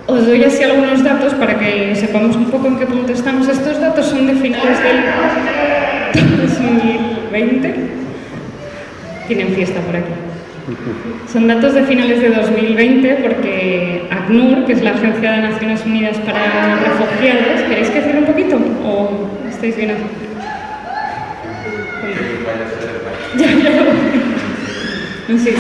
Os doy así algunos datos para que sepamos un poco en qué punto estamos. Estos datos son de finales del 2020. Tienen fiesta por aquí. Son datos de finales de 2020 porque ACNUR, que es la Agencia de Naciones Unidas para Refugiados, ¿queréis que cierre un poquito o estáis bien así? Ya. Sí.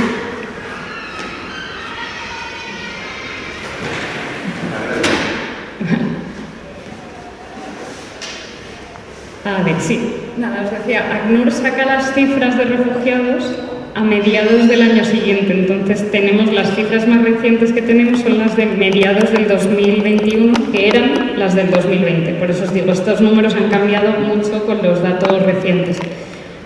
A ver, sí. Nada, os decía, ACNUR saca las cifras de refugiados a mediados del año siguiente, entonces tenemos las cifras más recientes que tenemos son las de mediados del 2021, que eran las del 2020. Por eso os digo, estos números han cambiado mucho con los datos recientes.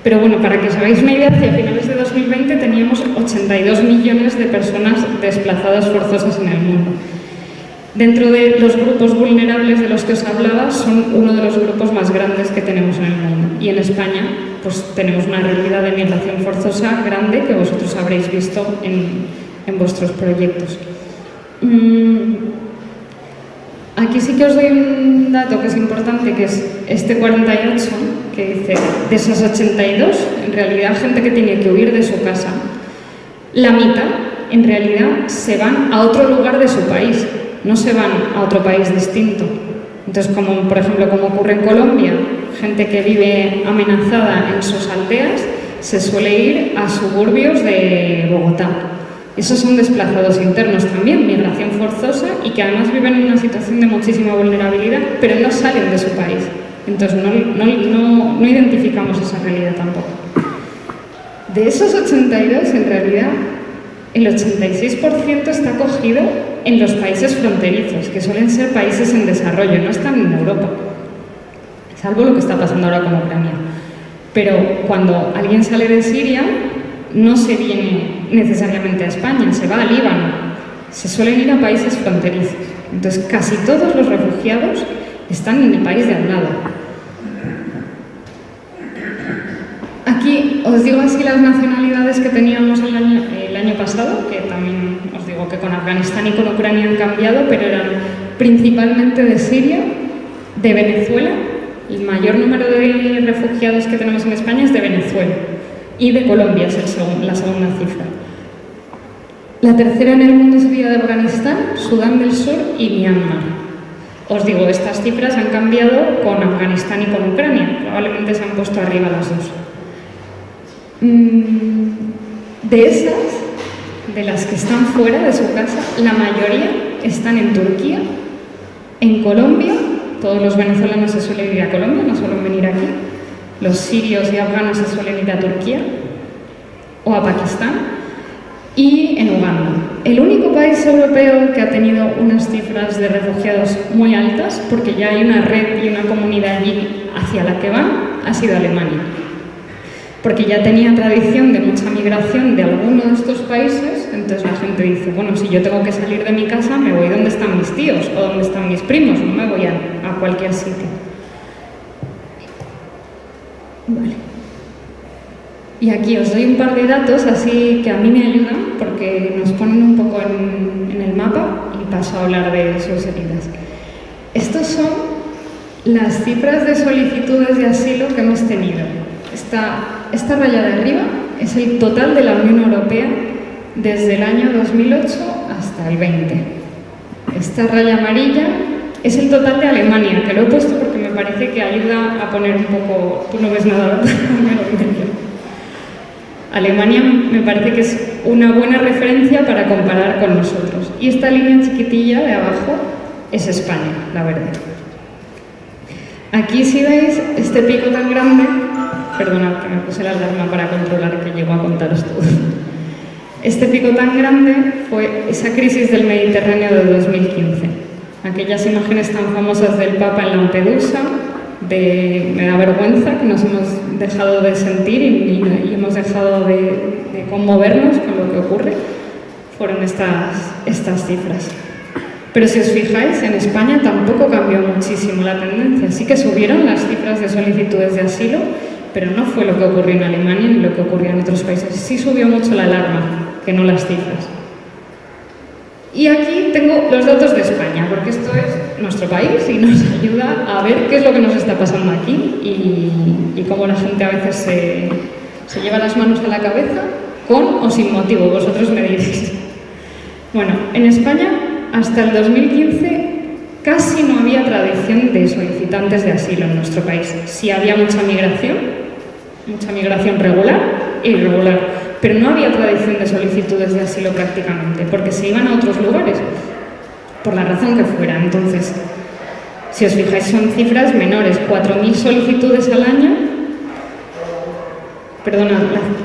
Pero bueno, para que os hagáis una idea, hacia finales de 2020 teníamos 82 millones de personas desplazadas forzosas en el mundo. Dentro de los grupos vulnerables de los que os hablaba, son uno de los grupos más grandes que tenemos en el mundo. Y en España, pues tenemos una realidad de migración forzosa grande que vosotros habréis visto en vuestros proyectos. Aquí sí que os doy un dato que es importante, que es este 48, que dice, de esos 82, en realidad gente que tiene que huir de su casa, la mitad, en realidad, se van a otro lugar de su país. No se van a otro país distinto. Entonces, como por ejemplo, como ocurre en Colombia, gente que vive amenazada en sus aldeas se suele ir a suburbios de Bogotá. Esos son desplazados internos también, migración forzosa, y que además viven en una situación de muchísima vulnerabilidad, pero no salen de su país. Entonces, no identificamos esa realidad tampoco. De esos 82, en realidad, el 86% está acogido en los países fronterizos, que suelen ser países en desarrollo, no están en Europa, salvo lo que está pasando ahora con Ucrania. Pero cuando alguien sale de Siria, no se viene necesariamente a España, se va a Líbano, se suelen ir a países fronterizos. Entonces, casi todos los refugiados están en el país de al lado. Aquí os digo así las nacionalidades que teníamos el año pasado, que también os digo que con Afganistán y con Ucrania han cambiado, pero eran principalmente de Siria, de Venezuela. El mayor número de refugiados que tenemos en España es de Venezuela, y de Colombia es la segunda cifra. La tercera en el mundo sería de Afganistán, Sudán del Sur y Myanmar. Os digo, estas cifras han cambiado con Afganistán y con Ucrania, probablemente se han puesto arriba las dos. De esas, de las que están fuera de su casa, la mayoría están en Turquía, en Colombia. Todos los venezolanos se suelen ir a Colombia, no suelen venir aquí. Los sirios y afganos se suelen ir a Turquía o a Pakistán, y en Uganda. El único país europeo que ha tenido unas cifras de refugiados muy altas, porque ya hay una red y una comunidad allí hacia la que van, ha sido Alemania. Porque ya tenía tradición de mucha migración de alguno de estos países, entonces la gente dice, bueno, si yo tengo que salir de mi casa, me voy donde están mis tíos o donde están mis primos, no me voy a cualquier sitio. Vale. Y aquí os doy un par de datos así que a mí me ayudan porque nos ponen un poco en el mapa y paso a hablar de sus heridas. Estos son las cifras de solicitudes de asilo que hemos tenido. Esta raya de arriba es el total de la Unión Europea desde el año 2008 hasta el 20. Esta raya amarilla es el total de Alemania, que lo he puesto porque me parece que ayuda a poner un poco... Tú no ves nada, Alemania me parece que es una buena referencia para comparar con nosotros. Y esta línea chiquitilla de abajo es España, la verde. Aquí si veis este pico tan grande, perdonad que me puse la alarma para controlar que llego a contaros todo. Este pico tan grande fue esa crisis del Mediterráneo de 2015. Aquellas imágenes tan famosas del Papa en Lampedusa, me da vergüenza que nos hemos dejado de sentir y hemos dejado de conmovernos con lo que ocurre, fueron estas cifras. Pero si os fijáis, en España tampoco cambió muchísimo la tendencia. Sí que subieron las cifras de solicitudes de asilo, pero no fue lo que ocurrió en Alemania ni lo que ocurrió en otros países. Sí subió mucho la alarma, que no las cifras. Y aquí tengo los datos de España, porque esto es nuestro país y nos ayuda a ver qué es lo que nos está pasando aquí y cómo la gente a veces se lleva las manos a la cabeza, con o sin motivo, vosotros me diréis. Bueno, en España, hasta el 2015, casi no había tradición de solicitantes de asilo en nuestro país. Sí había mucha migración regular e irregular, pero no había tradición de solicitudes de asilo prácticamente, porque se iban a otros lugares, por la razón que fuera. Entonces, si os fijáis, son cifras menores, 4.000 solicitudes al año. Perdona,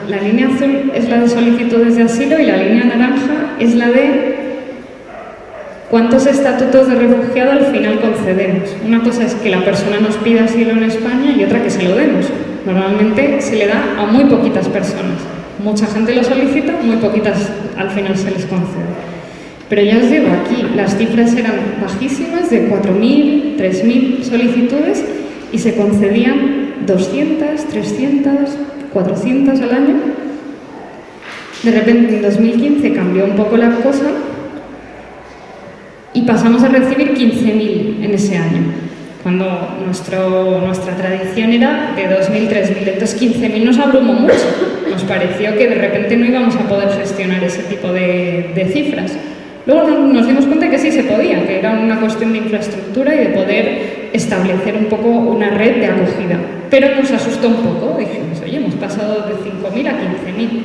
la línea azul es la de solicitudes de asilo y la línea naranja es la de cuántos estatutos de refugiado al final concedemos. Una cosa es que la persona nos pida asilo en España y otra que se lo demos. Normalmente se le da a muy poquitas personas. Mucha gente lo solicita, muy poquitas al final se les concede. Pero ya os digo, aquí las cifras eran bajísimas, de 4.000, 3.000 solicitudes y se concedían 200, 300, 400 al año. De repente en 2015 cambió un poco la cosa y pasamos a recibir 15.000 en ese año, cuando nuestra tradición era de 2.000, 3.000. Entonces 15.000 nos abrumó mucho, nos pareció que de repente no íbamos a poder gestionar ese tipo de cifras. Luego nos dimos cuenta que sí se podía, que era una cuestión de infraestructura y de poder establecer un poco una red de acogida. Pero nos asustó un poco, dijimos, oye, hemos pasado de 5.000 a 15.000.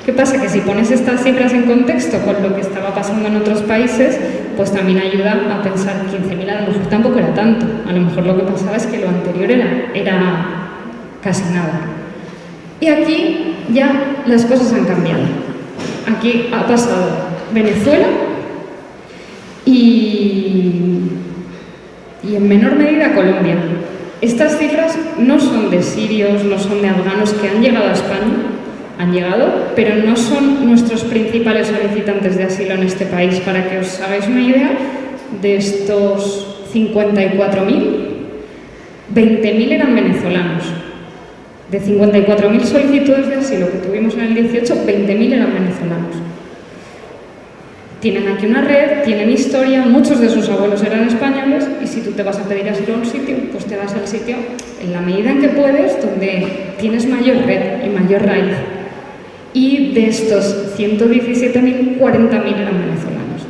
¿Qué pasa? Que si pones estas cifras en contexto con lo que estaba pasando en otros países, pues también ayuda a pensar 15.000 a lo mejor tampoco era tanto. A lo mejor lo que pasaba es que lo anterior era casi nada. Y aquí ya las cosas han cambiado. Aquí ha pasado Venezuela y en menor medida Colombia. Estas cifras no son de sirios, no son de afganos que han llegado a España, han llegado, pero no son nuestros principales solicitantes de asilo en este país. Para que os hagáis una idea, de estos 54.000, 20.000 eran venezolanos. De 54.000 solicitudes de asilo que tuvimos en el 18, 20.000 eran venezolanos. Tienen aquí una red, tienen historia, muchos de sus abuelos eran españoles y si tú te vas a pedir asilo a un sitio, pues te vas al sitio en la medida en que puedes, donde tienes mayor red y mayor raíz. Y de estos 117.000, 40.000 eran venezolanos.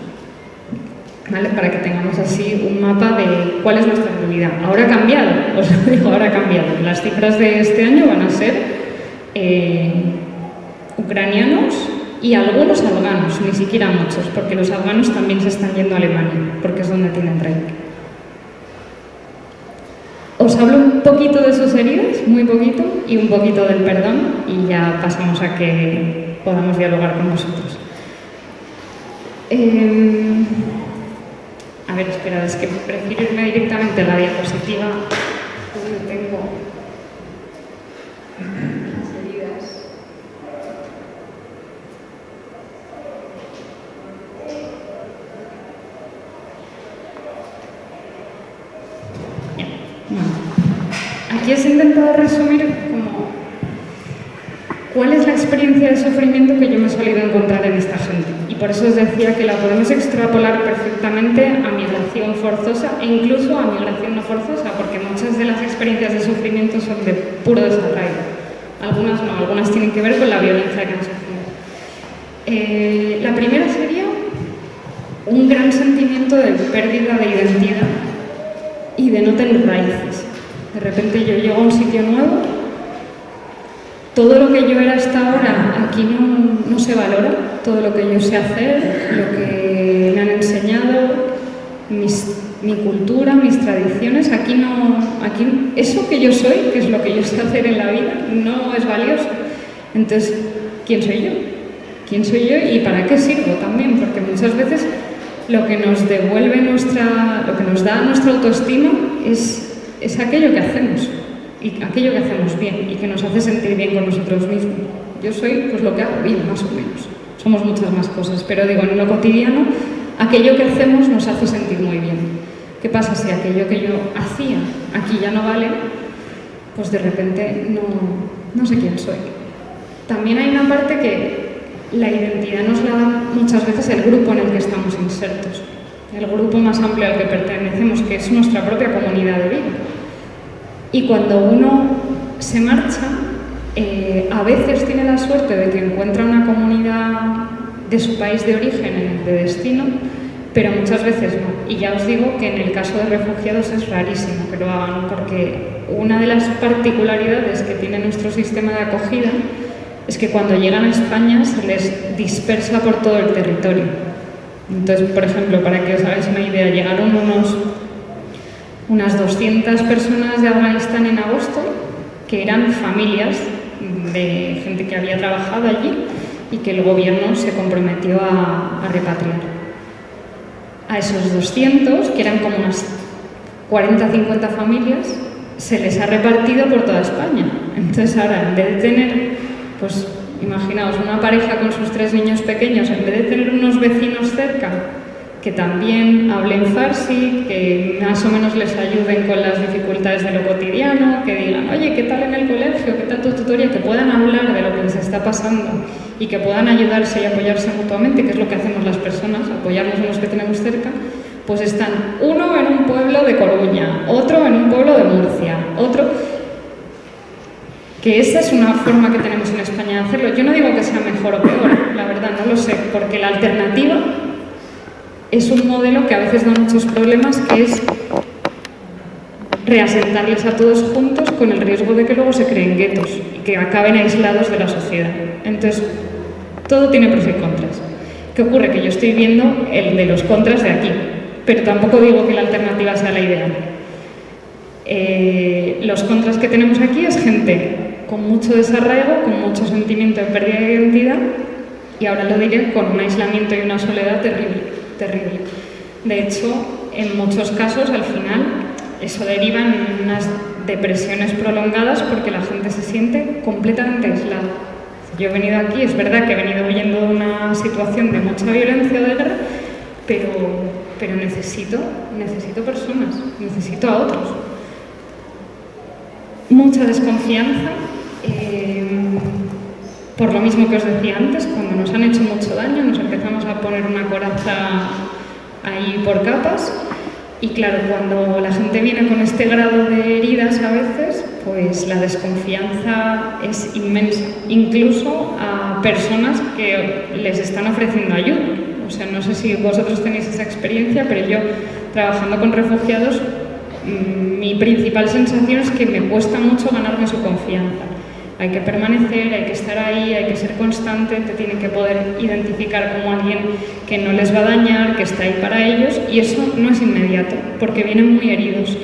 ¿Vale? Para que tengamos así un mapa de cuál es nuestra realidad. Ahora ha cambiado, os lo digo, ahora ha cambiado. Las cifras de este año van a ser ucranianos y algunos afganos, ni siquiera muchos, porque los afganos también se están yendo a Alemania, porque es donde tienen red. Os hablo un poquito de sus heridas, muy poquito, y un poquito del perdón, y ya pasamos a que podamos dialogar con vosotros. A ver, esperad, es que prefiero irme directamente a la diapositiva, donde tengo las heridas. Aquí os he intentado resumir como cuál es la experiencia de sufrimiento que yo me he solido encontrar en esta gente. Y por eso os decía que la podemos extrapolar perfectamente a migración forzosa e incluso a migración no forzosa, porque muchas de las experiencias de sufrimiento son de puro desarraigo. Algunas no, algunas tienen que ver con la violencia que han sufrido. La primera sería un gran sentimiento de pérdida de identidad y de no tener raíces. De repente yo llego a un sitio nuevo, todo lo que yo era hasta ahora aquí no se valora, todo lo que yo sé hacer, lo que me han enseñado, mi cultura, mis tradiciones, aquí eso que yo soy, que es lo que yo sé hacer en la vida, no es valioso. Entonces, ¿quién soy yo? ¿Quién soy yo y para qué sirvo también? Porque muchas veces lo que nos devuelve lo que nos da nuestra autoestima es aquello que hacemos, y aquello que hacemos bien, y que nos hace sentir bien con nosotros mismos. Yo soy pues lo que hago bien, más o menos. Somos muchas más cosas, pero digo, en lo cotidiano, aquello que hacemos nos hace sentir muy bien. ¿Qué pasa si aquello que yo hacía aquí ya no vale? Pues de repente no sé quién soy. También hay una parte que la identidad nos la da muchas veces el grupo en el que estamos insertos, el grupo más amplio al que pertenecemos, que es nuestra propia comunidad de vida. Y cuando uno se marcha, a veces tiene la suerte de que encuentra una comunidad de su país de origen en el de destino, pero muchas veces no. Y ya os digo que en el caso de refugiados es rarísimo que lo hagan, porque una de las particularidades que tiene nuestro sistema de acogida es que cuando llegan a España se les dispersa por todo el territorio. Entonces, por ejemplo, para que os hagáis una idea, llegaron unas 200 personas de Afganistán en agosto, que eran familias de gente que había trabajado allí y que el gobierno se comprometió a repatriar. A esos 200, que eran como unas 40-50 familias, se les ha repartido por toda España. Entonces ahora, en vez de tener, pues imaginaos, una pareja con sus 3 niños pequeños, en vez de tener unos vecinos cerca que también hablen farsi, que más o menos les ayuden con las dificultades de lo cotidiano, que digan, oye, ¿qué tal en el colegio? ¿Qué tal tu tutoría? Que puedan hablar de lo que les está pasando y que puedan ayudarse y apoyarse mutuamente, que es lo que hacemos las personas, apoyarnos en los que tenemos cerca, pues están uno en un pueblo de Coruña, otro en un pueblo de Murcia, otro... Que esa es una forma que tenemos en España de hacerlo. Yo no digo que sea mejor o peor, la verdad, no lo sé, porque la alternativa es un modelo que a veces da muchos problemas, que es reasentarles a todos juntos con el riesgo de que luego se creen guetos y que acaben aislados de la sociedad. Entonces, todo tiene pros y contras. ¿Qué ocurre? Que yo estoy viendo el de los contras de aquí, pero tampoco digo que la alternativa sea la ideal. Los contras que tenemos aquí es gente con mucho desarraigo, con mucho sentimiento de pérdida de identidad, y ahora lo diré, con un aislamiento y una soledad terrible. De hecho, en muchos casos, al final, eso deriva en unas depresiones prolongadas porque la gente se siente completamente aislada. Yo he venido aquí, es verdad que he venido huyendo de una situación de mucha violencia o de guerra, pero necesito personas, necesito a otros. Mucha desconfianza, por lo mismo que os decía antes, cuando nos han hecho mucho daño, nos empezamos a poner una coraza ahí por capas, y claro, cuando la gente viene con este grado de heridas a veces, pues la desconfianza es inmensa, incluso a personas que les están ofreciendo ayuda. O sea, no sé si vosotros tenéis esa experiencia, pero yo, trabajando con refugiados, mi principal sensación es que me cuesta mucho ganarme su confianza. Hay que permanecer, hay que estar ahí, hay que ser constante, te tienen que poder identificar como alguien que no les va a dañar, que está ahí para ellos, y eso no es inmediato, porque vienen muy heridos.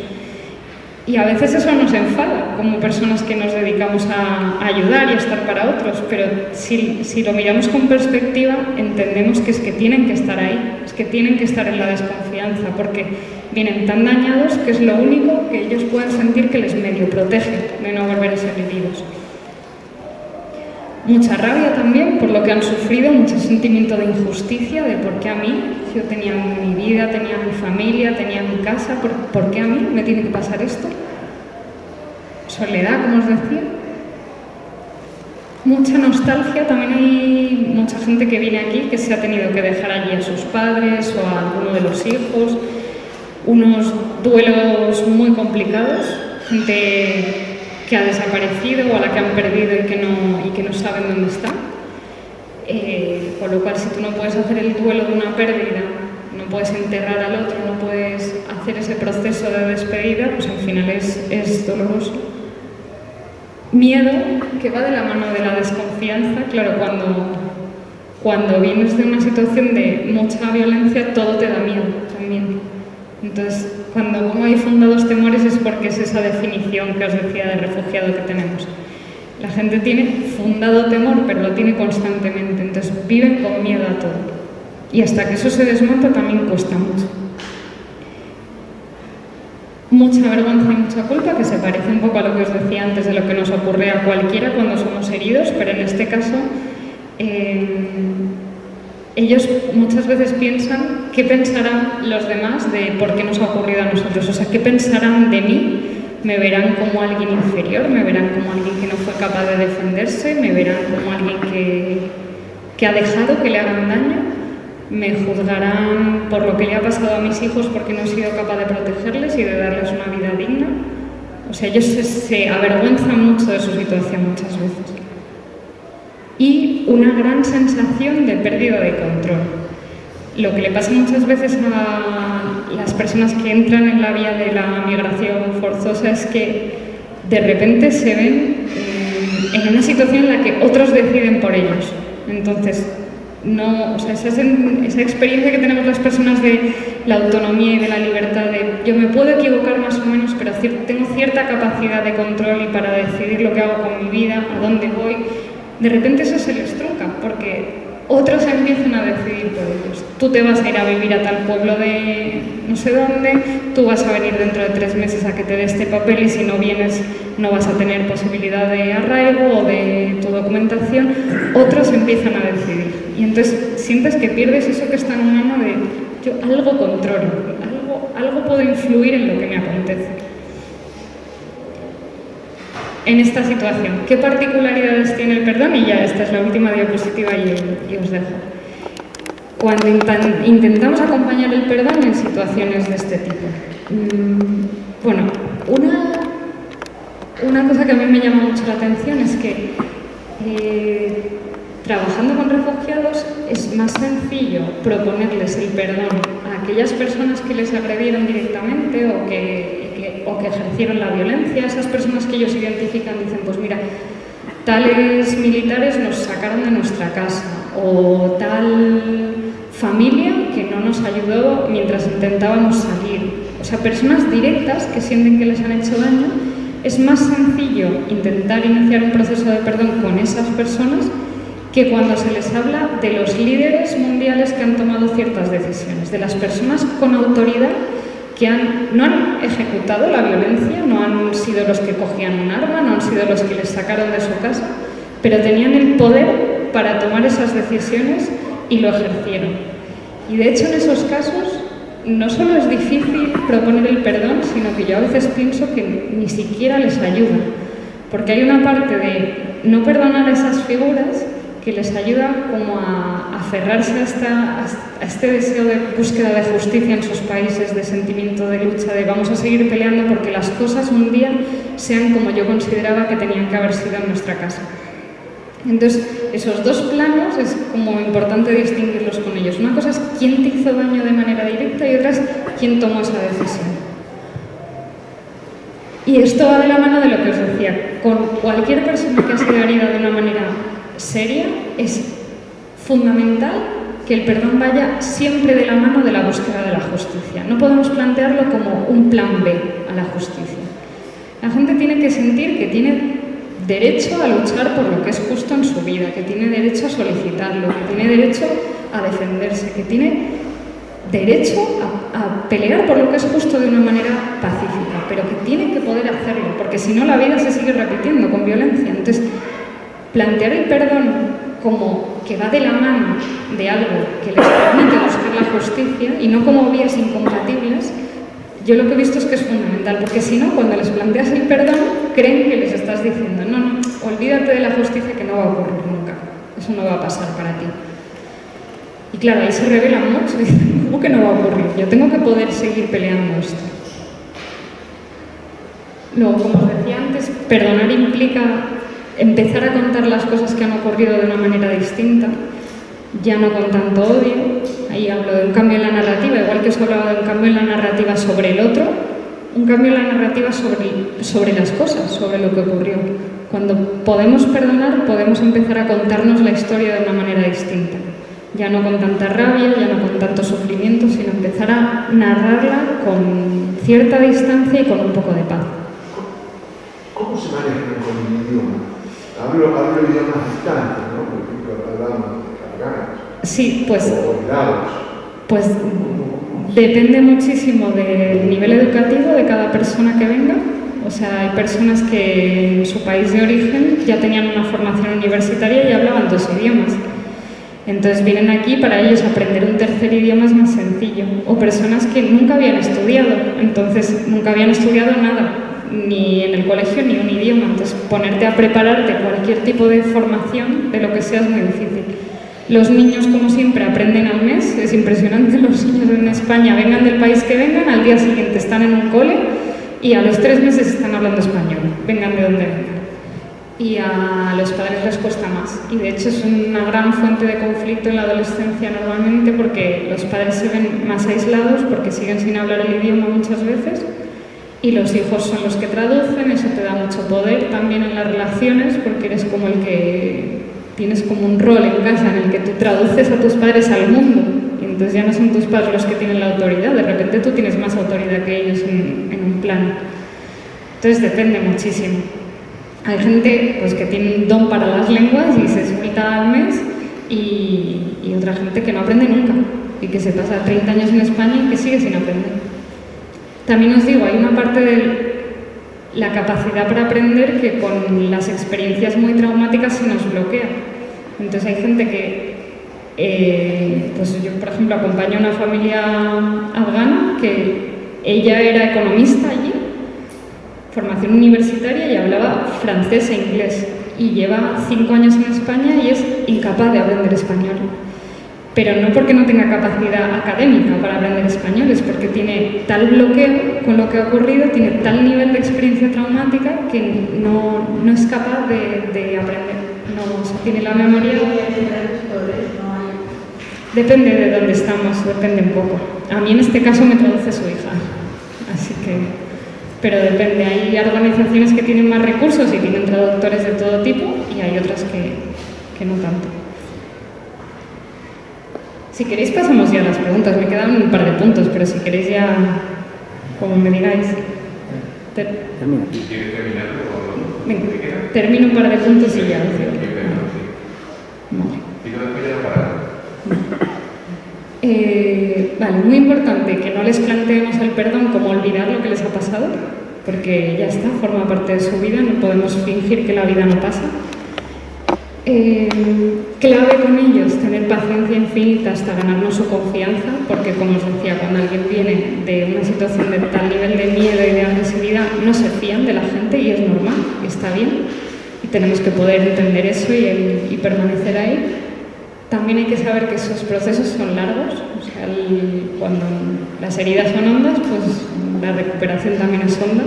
Y a veces eso nos enfada, como personas que nos dedicamos a ayudar y a estar para otros, pero si lo miramos con perspectiva, entendemos que es que tienen que estar ahí, es que tienen que estar en la desconfianza, porque vienen tan dañados que es lo único que ellos pueden sentir que les medio protege de no volver a ser heridos. Mucha rabia también por lo que han sufrido, mucho sentimiento de injusticia, de por qué a mí, yo tenía mi vida, tenía mi familia, tenía mi casa, ¿por qué a mí me tiene que pasar esto? Soledad, como os decía. Mucha nostalgia, también hay mucha gente que viene aquí que se ha tenido que dejar allí a sus padres o a alguno de los hijos, unos duelos muy complicados, gente que ha desaparecido o a la que han perdido y que no saben dónde está. Con lo cual, si tú no puedes hacer el duelo de una pérdida, no puedes enterrar al otro, no puedes hacer hacer ese proceso de despedida, pues al final es doloroso. Miedo, que va de la mano de la desconfianza. Claro, cuando vienes de una situación de mucha violencia, todo te da miedo también. Entonces, cuando hay fundados temores es porque es esa definición que os decía de refugiado que tenemos. La gente tiene fundado temor, pero lo tiene constantemente, entonces viven con miedo a todo. Y hasta que eso se desmonta también cuesta mucho. Mucha vergüenza y mucha culpa, que se parece un poco a lo que os decía antes de lo que nos ocurre a cualquiera cuando somos heridos, pero en este caso ellos muchas veces piensan qué pensarán los demás de por qué nos ha ocurrido a nosotros, o sea, qué pensarán de mí. Me verán como alguien inferior, me verán como alguien que no fue capaz de defenderse, me verán como alguien que ha dejado que le hagan daño, me juzgarán por lo que le ha pasado a mis hijos porque no he sido capaz de protegerles y de darles una vida digna. O sea, ellos se avergüenzan mucho de su situación muchas veces. Y una gran sensación de pérdida de control. Lo que le pasa muchas veces a las personas que entran en la vía de la migración forzosa es que de repente se ven en una situación en la que otros deciden por ellos. Entonces, no, o sea, esa experiencia que tenemos las personas de la autonomía y de la libertad, de yo me puedo equivocar más o menos, pero tengo cierta capacidad de control y para decidir lo que hago con mi vida, a dónde voy, de repente eso se les trunca, porque otros empiezan a decidir por ellos. Tú te vas a ir a vivir a tal pueblo de no sé dónde, tú vas a venir dentro de 3 meses a que te dé este papel y si no vienes no vas a tener posibilidad de arraigo o de tu documentación. Otros empiezan a decidir. Y entonces sientes que pierdes eso que está en una mano de yo algo controlo, algo puedo influir en lo que me acontece. En esta situación, ¿qué particularidades tiene el perdón? Y ya esta es la última diapositiva y os dejo. Cuando intentamos acompañar el perdón en situaciones de este tipo. Bueno, una cosa que a mí me llama mucho la atención es que trabajando con refugiados es más sencillo proponerles el perdón a aquellas personas que les agredieron directamente o que ejercieron la violencia. Esas personas que ellos identifican dicen, pues mira, tales militares nos sacaron de nuestra casa o tal familia que no nos ayudó mientras intentábamos salir. O sea, personas directas que sienten que les han hecho daño. Es más sencillo intentar iniciar un proceso de perdón con esas personas que cuando se les habla de los líderes mundiales que han tomado ciertas decisiones, de las personas con autoridad que no han ejecutado la violencia, no han sido los que cogían un arma, no han sido los que les sacaron de su casa, pero tenían el poder para tomar esas decisiones y lo ejercieron. Y de hecho en esos casos no solo es difícil proponer el perdón, sino que yo a veces pienso que ni siquiera les ayuda, porque hay una parte de no perdonar a esas figuras que les ayuda como a aferrarse a este deseo de búsqueda de justicia en sus países, de sentimiento de lucha, de vamos a seguir peleando porque las cosas un día sean como yo consideraba que tenían que haber sido en nuestra casa. Entonces, esos dos planos es como importante distinguirlos con ellos. Una cosa es quién te hizo daño de manera directa y otra es quién tomó esa decisión. Y esto va de la mano de lo que os decía. Con cualquier persona que ha sido herida de una manera seria, es fundamental que el perdón vaya siempre de la mano de la búsqueda de la justicia. No podemos plantearlo como un plan B a la justicia. La gente tiene que sentir que tiene derecho a luchar por lo que es justo en su vida, que tiene derecho a solicitarlo, que tiene derecho a defenderse, que tiene derecho a pelear por lo que es justo de una manera pacífica, pero que tiene que poder hacerlo, porque si no la vida se sigue repitiendo con violencia. Entonces, plantear el perdón como que va de la mano de algo que les permite buscar la justicia y no como vías incompatibles, yo lo que he visto es que es fundamental, porque si no, cuando les planteas el perdón, creen que les estás diciendo no, olvídate de la justicia que no va a ocurrir nunca, eso no va a pasar para ti. Y claro, ahí se revelan mucho y dicen, ¿cómo que no va a ocurrir? Yo tengo que poder seguir peleando esto. Luego, como os decía antes, perdonar implica empezar a contar las cosas que han ocurrido de una manera distinta. ya no con tanto odio. Ahí hablo de un cambio en la narrativa, igual que os hablaba de un cambio en la narrativa sobre el otro, un cambio en la narrativa sobre las cosas, sobre lo que ocurrió. Cuando podemos perdonar, podemos empezar a contarnos la historia de una manera distinta. Ya no con tanta rabia, ya no con tanto sufrimiento, sino empezar a narrarla con cierta distancia y con un poco de paz. ¿Cómo se manejan con el idioma? Hablo idiomas distantes, ¿no? Por ejemplo, hablamos de afganos. Sí, pues o olvidados. Pues depende muchísimo del nivel educativo de cada persona que venga. O sea, hay personas que en su país de origen ya tenían una formación universitaria y hablaban 2 idiomas. Entonces vienen aquí, para ellos aprender un tercer idioma es más sencillo. O personas que nunca habían estudiado, entonces nunca habían estudiado nada, ni en el colegio ni un idioma. Entonces ponerte a prepararte cualquier tipo de formación, de lo que sea, es muy difícil. Los niños, como siempre, aprenden al mes. Es impresionante, los niños en España, vengan del país que vengan, al día siguiente están en un cole y a los 3 meses están hablando español, vengan de donde vengan. Y a los padres les cuesta más. Y de hecho es una gran fuente de conflicto en la adolescencia normalmente, porque los padres se ven más aislados porque siguen sin hablar el idioma muchas veces y los hijos son los que traducen. Eso te da mucho poder también en las relaciones, porque eres como el que tienes como un rol en casa en el que tú traduces a tus padres al mundo, y entonces ya no son tus padres los que tienen la autoridad, de repente tú tienes más autoridad que ellos en un plano. Entonces depende muchísimo. Hay gente pues, que tiene un don para las lenguas y se suelta al mes, y otra gente que no aprende nunca y que se pasa 30 años en España y que sigue sin aprender. También os digo, hay una parte de la capacidad para aprender que con las experiencias muy traumáticas se nos bloquea. Entonces hay gente que, pues yo por ejemplo acompaño a una familia afgana que ella era economista allí, formación universitaria, y hablaba francés e inglés, y lleva 5 años en España y es incapaz de aprender español. Pero no porque no tenga capacidad académica para aprender español, es porque tiene tal bloqueo con lo que ha ocurrido, tiene tal nivel de experiencia traumática que no es capaz de aprender. No, o sea, tiene la memoria. Depende de dónde estamos, depende un poco. A mí en este caso me traduce su hija, así que... Pero depende, hay organizaciones que tienen más recursos y tienen traductores de todo tipo, y hay otras que no tanto. Si queréis pasamos ya a las preguntas, me quedan un par de puntos, pero si queréis ya, como me digáis. Termina. ¿Quieres terminarlo o no? Venga, termino un par de puntos y ya. Vale, muy importante que no les planteemos el perdón como olvidar lo que les ha pasado, porque ya está, forma parte de su vida, no podemos fingir que la vida no pasa. Clave con ellos, tener paciencia infinita hasta ganarnos su confianza, porque como os decía, cuando alguien viene de una situación de tal nivel de miedo y de agresividad, no se fían de la gente, y es normal, está bien, y tenemos que poder entender eso y permanecer ahí. También hay que saber que esos procesos son largos, o sea, cuando las heridas son hondas, pues la recuperación también es honda,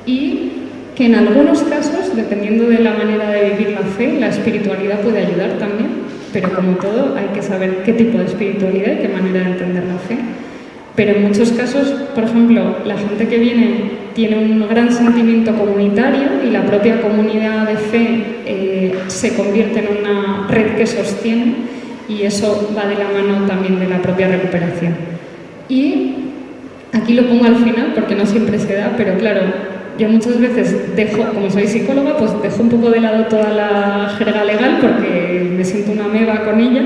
y que en algunos casos, dependiendo de la manera de vivir la fe, la espiritualidad puede ayudar también, pero como todo hay que saber qué tipo de espiritualidad y qué manera de entender la fe. Pero en muchos casos, por ejemplo, la gente que viene tiene un gran sentimiento comunitario y la propia comunidad de fe se convierte en una red que sostiene, y eso va de la mano también de la propia recuperación. Y aquí lo pongo al final porque no siempre se da, pero claro, yo muchas veces dejo, como soy psicóloga, pues dejo un poco de lado toda la jerga legal porque me siento una ameba con ella,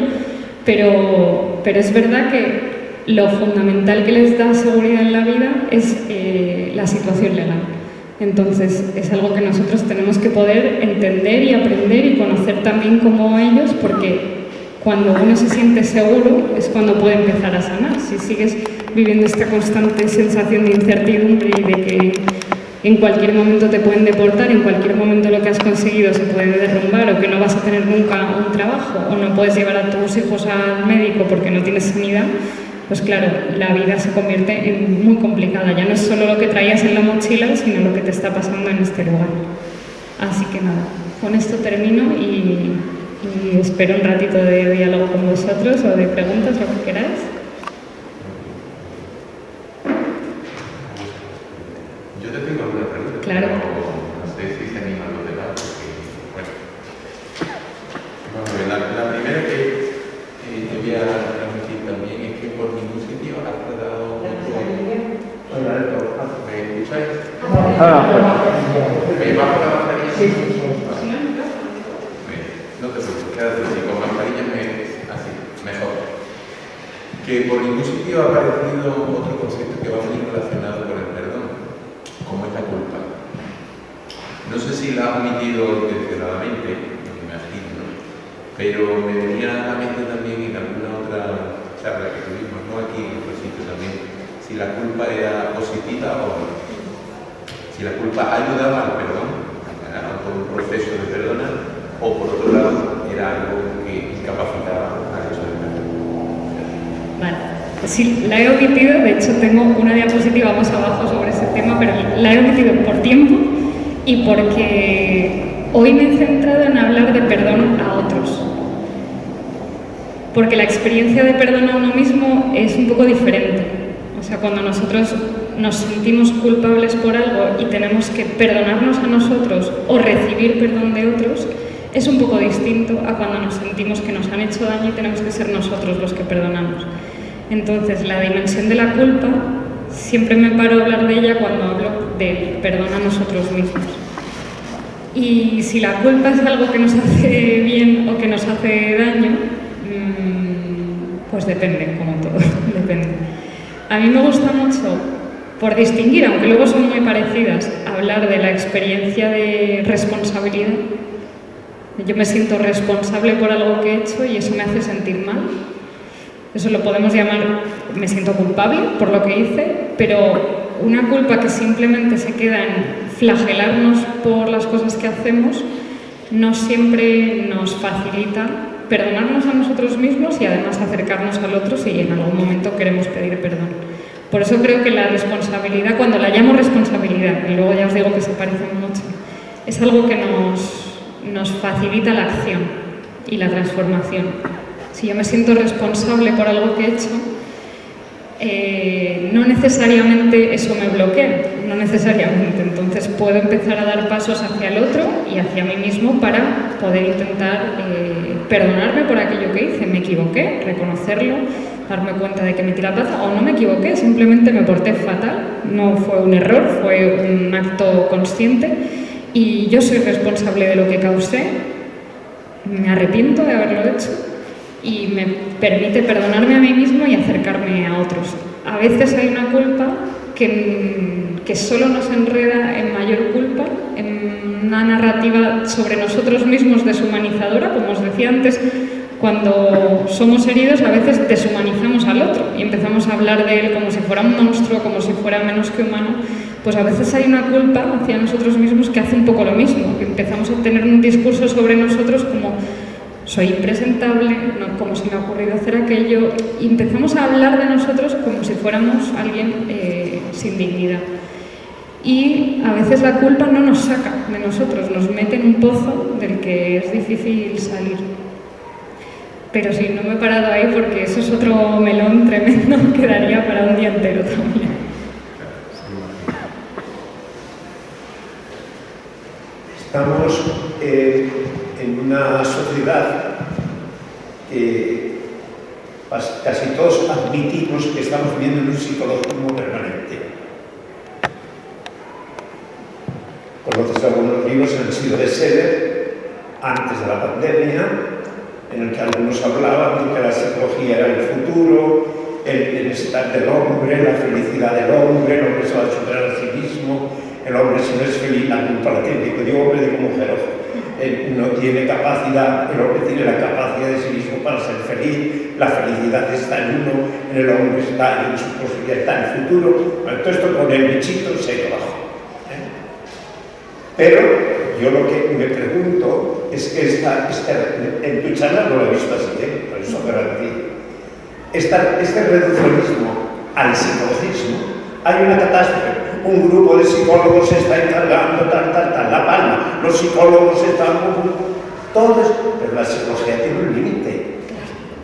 pero es verdad que lo fundamental que les da seguridad en la vida es la situación legal. Entonces es algo que nosotros tenemos que poder entender y aprender y conocer también como ellos, porque cuando uno se siente seguro es cuando puede empezar a sanar. Si sigues viviendo esta constante sensación de incertidumbre y de que en cualquier momento te pueden deportar, en cualquier momento lo que has conseguido se puede derrumbar, o que no vas a tener nunca un trabajo, o no puedes llevar a tus hijos al médico porque no tienes sanidad, pues claro, la vida se convierte en muy complicada. Ya no es solo lo que traías en la mochila, sino lo que te está pasando en este lugar. Así que nada, con esto termino y Y espero un ratito de diálogo con vosotros o de preguntas, lo que queráis. Yo te tengo alguna pregunta. Claro. No sé si se animan los demás, porque, bueno. Vamos a ver, la primera que te voy a transmitir también es que por ningún sitio has tratado otro. ¿Me escucháis? ¿Me bajo la mascarilla? Sí. No te preocupes, quédate así, con mascarilla así, mejor. Que por ningún sitio ha aparecido otro concepto que va muy relacionado con el perdón, como es la culpa. No sé si la has omitido intencionadamente, me imagino, ¿no? Pero me venía a la mente también en alguna otra charla que tuvimos, no aquí, en otro sitio también, si la culpa era positiva o no. Si la culpa ayudaba al perdón, a todo un proceso de perdonar, o por otro lado era algo que incapacitaba al hecho de perdonar. Vale. Sí, la he omitido, de hecho tengo una diapositiva más abajo sobre ese tema, pero la he omitido por tiempo y porque hoy me he centrado en hablar de perdón a otros. Porque la experiencia de perdón a uno mismo es un poco diferente. O sea, cuando nosotros nos sentimos culpables por algo y tenemos que perdonarnos a nosotros o recibir perdón de otros, es un poco distinto a cuando nos sentimos que nos han hecho daño y tenemos que ser nosotros los que perdonamos. Entonces, la dimensión de la culpa, siempre me paro a hablar de ella cuando hablo del perdón a nosotros mismos. Y si la culpa es algo que nos hace bien o que nos hace daño, pues depende, como todo, depende. A mí me gusta mucho, por distinguir, aunque luego son muy parecidas, hablar de la experiencia de responsabilidad. Yo me siento responsable por algo que he hecho y eso me hace sentir mal. Eso lo podemos llamar, me siento culpable por lo que hice, pero una culpa que simplemente se queda en flagelarnos por las cosas que hacemos no siempre nos facilita perdonarnos a nosotros mismos y además acercarnos al otro si en algún momento queremos pedir perdón. Por eso creo que la responsabilidad, cuando la llamo responsabilidad, y luego ya os digo que se parecen mucho, es algo que nos facilita la acción y la transformación. Si yo me siento responsable por algo que he hecho, no necesariamente eso me bloquea, no necesariamente. Entonces puedo empezar a dar pasos hacia el otro y hacia mí mismo para poder intentar perdonarme por aquello que hice. Me equivoqué, reconocerlo, darme cuenta de que metí la pata, o no me equivoqué, simplemente me porté fatal, no fue un error, fue un acto consciente y yo soy responsable de lo que causé, me arrepiento de haberlo hecho y me permite perdonarme a mí mismo y acercarme a otros. A veces hay una culpa que solo nos enreda en mayor culpa, en una narrativa sobre nosotros mismos deshumanizadora, como os decía antes. Cuando somos heridos a veces deshumanizamos al otro y empezamos a hablar de él como si fuera un monstruo, como si fuera menos que humano. Pues a veces hay una culpa hacia nosotros mismos que hace un poco lo mismo, que empezamos a tener un discurso sobre nosotros como soy impresentable, no, como si me ha ocurrido hacer aquello, y empezamos a hablar de nosotros como si fuéramos alguien sin dignidad. Y a veces la culpa no nos saca de nosotros, nos mete en un pozo del que es difícil salir. Pero sí, no me he parado ahí porque eso es otro melón tremendo que daría para un día entero también. Estamos en una sociedad que casi todos admitimos que estamos viviendo en un psicologismo permanente. Conoces algunos libros que han sido bestseller antes de la pandemia, en el que algunos hablaban de que la psicología era el futuro, el bienestar del hombre, la felicidad del hombre, el hombre se va a superar a sí mismo, el hombre si no es feliz, la culpa la tiene, digo hombre, digo mujer, no tiene capacidad, el hombre tiene la capacidad de sí mismo para ser feliz, la felicidad está en uno, en el hombre está en su posibilidad, está en el futuro. Bueno, todo esto con el bichito se ha ido abajo. Pero yo lo que me pregunto es que en tu charla no lo he visto así, por eso me garantí. Este reduccionismo al psicologismo, hay una catástrofe. Un grupo de psicólogos se está encargando, la palma. Los psicólogos están... todo esto, pero la psicología tiene un límite.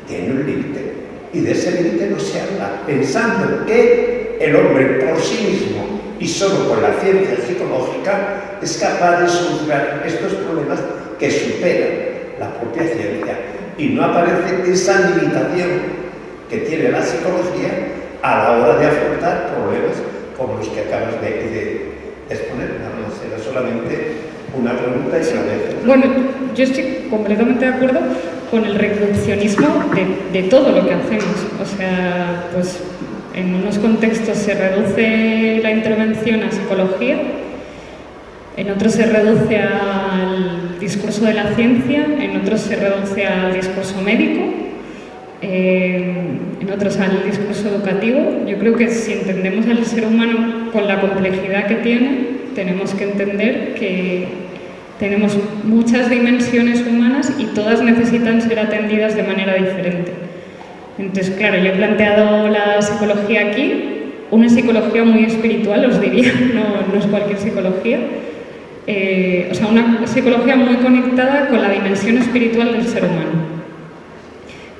Tiene un límite. Y de ese límite no se habla, pensando que el hombre por sí mismo y solo con la ciencia psicológica es capaz de solucionar estos problemas que superan la propia ciencia. Y no aparece esa limitación que tiene la psicología a la hora de afrontar problemas como los que acabas de exponer. Nada más, era solamente una pregunta y se la dejo. Bueno, yo estoy completamente de acuerdo con el reduccionismo de todo lo que hacemos. O sea, pues en unos contextos se reduce la intervención a psicología, en otros se reduce al discurso de la ciencia, en otros se reduce al discurso médico, en otros al discurso educativo. Yo creo que si entendemos al ser humano con la complejidad que tiene, tenemos que entender que tenemos muchas dimensiones humanas y todas necesitan ser atendidas de manera diferente. Entonces, claro, yo he planteado la psicología aquí, una psicología muy espiritual, os diría, no es cualquier psicología. O sea, una psicología muy conectada con la dimensión espiritual del ser humano.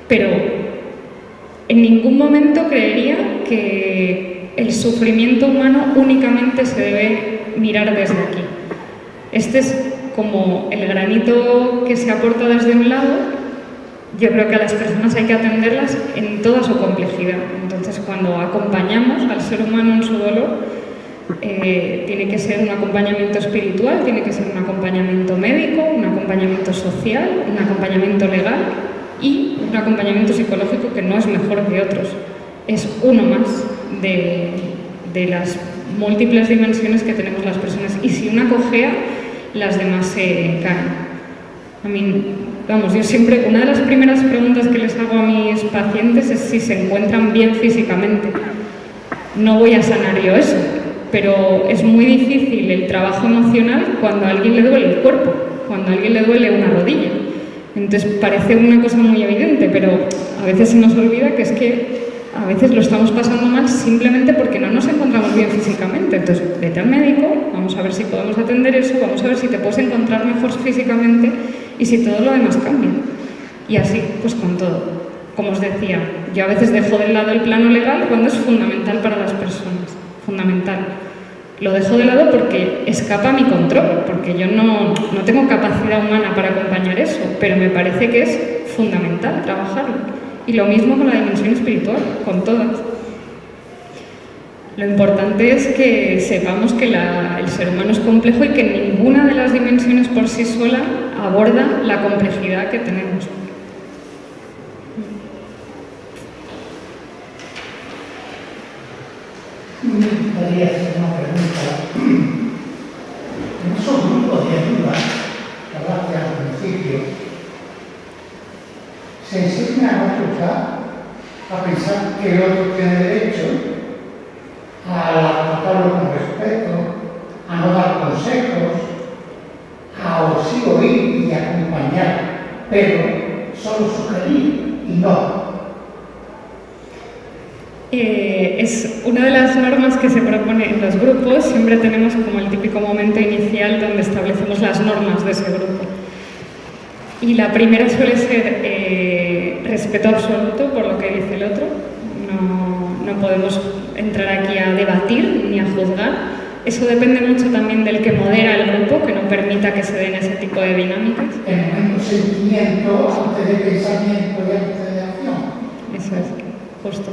Pero en ningún momento creería que el sufrimiento humano únicamente se debe mirar desde aquí. Este es como el granito que se aporta desde un lado. Yo creo que a las personas hay que atenderlas en toda su complejidad. Entonces, cuando acompañamos al ser humano en su dolor, tiene que ser un acompañamiento espiritual, tiene que ser un acompañamiento médico, un acompañamiento social, un acompañamiento legal y un acompañamiento psicológico que no es mejor que otros. Es uno más de las múltiples dimensiones que tenemos las personas. Y si una cojea, las demás se caen. A mí, vamos, yo siempre, una de las primeras preguntas que les hago a mis pacientes es si se encuentran bien físicamente. No voy a sanar yo eso, pero es muy difícil el trabajo emocional cuando a alguien le duele el cuerpo, cuando a alguien le duele una rodilla. Entonces parece una cosa muy evidente, pero a veces se nos olvida que es que a veces lo estamos pasando mal simplemente porque no nos encontramos bien físicamente. Entonces, vete al médico, vamos a ver si podemos atender eso, vamos a ver si te puedes encontrar mejor físicamente y si todo lo demás cambia. Y así, pues con todo. Como os decía, yo a veces dejo de lado el plano legal cuando es fundamental para las personas. Fundamental. Lo dejo de lado porque escapa a mi control, porque yo no tengo capacidad humana para acompañar eso, pero me parece que es fundamental trabajarlo. Y lo mismo con la dimensión espiritual, con todas. Lo importante es que sepamos que el ser humano es complejo y que ninguna de las dimensiones por sí sola aborda la complejidad que tenemos. Me gustaría hacer una pregunta. En esos grupos de ayuda que hablaste al principio, se enseña a nosotros a pensar que el otro tiene derecho a tratarlo con respeto, a no dar consejos, a sí oír y acompañar, pero solo sugerir y no. Es una de las normas que se propone en los grupos. Siempre tenemos como el típico momento inicial donde establecemos las normas de ese grupo. Y la primera suele ser respeto absoluto por lo que dice el otro. No podemos entrar aquí a debatir ni a juzgar. Eso depende mucho también del que modera el grupo, que no permita que se den ese tipo de dinámicas. El momento sentimiento antes de pensamiento y antes de acción. Eso es, justo.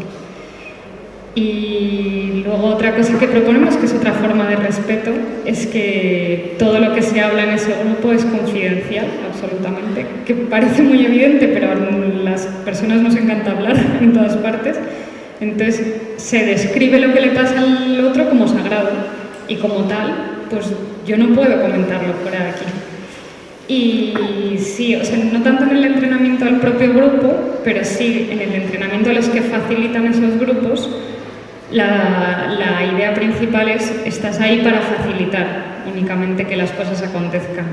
Y luego otra cosa que proponemos, que es otra forma de respeto, es que todo lo que se habla en ese grupo es confidencial, absolutamente, que parece muy evidente, pero a las personas nos encanta hablar en todas partes. Entonces se describe lo que le pasa al otro como sagrado y como tal, pues yo no puedo comentarlo fuera de aquí. Y sí, o sea, no tanto en el entrenamiento al propio grupo, pero sí en el entrenamiento a los que facilitan esos grupos. La idea principal es, estás ahí para facilitar únicamente que las cosas acontezcan.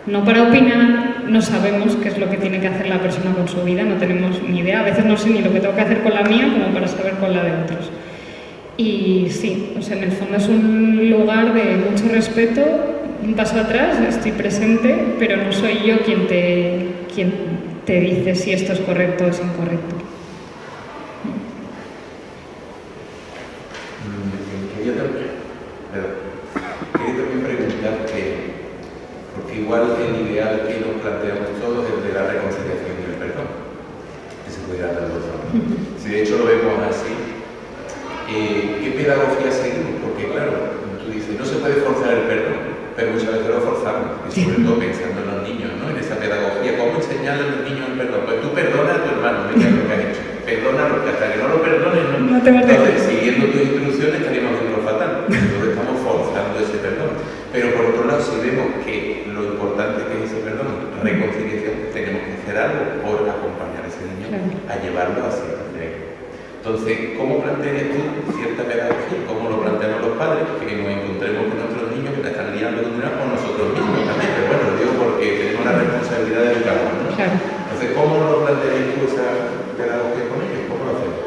No para opinar, no sabemos qué es lo que tiene que hacer la persona con su vida, no tenemos ni idea, a veces no sé ni lo que tengo que hacer con la mía como para saber con la de otros. Y sí, o sea, en el fondo es un lugar de mucho respeto, un paso atrás, estoy presente, pero no soy yo quien te dice si esto es correcto o es incorrecto. Quería también preguntar porque igual el ideal que nos planteamos todos es el de la reconciliación y el perdón, que se puede dar de los dos. Si de hecho lo vemos así, ¿qué pedagogía seguimos? Porque claro, tú dices, no se puede forzar el perdón, pero muchas veces lo forzamos, y sobre todo pensando en los niños, ¿no? En esa pedagogía, ¿cómo enseñarle a los niños el perdón? Pues tú perdona a tu hermano, mira lo que has hecho, perdónalo, que hasta que no lo perdones, no te vas a decir. Siguiendo tus instrucciones estaríamos haciendo lo fatal, entonces estamos forzando ese perdón. Pero por otro lado, si vemos que lo importante que es ese perdón, reconciliación, tenemos que hacer algo por acompañar a ese niño a llevarlo hacia el entrega. Entonces, ¿cómo plantearías tú cierta pedagogía? ¿Cómo lo planteamos los padres? Que nos encontremos con nuestros niños que la están liando con una con nosotros mismos también. Pero bueno, lo digo porque tenemos la responsabilidad de educarlos, ¿no? Claro. Entonces, ¿cómo lo plantearías tú esa pedagogía con ellos? ¿Cómo lo hacemos?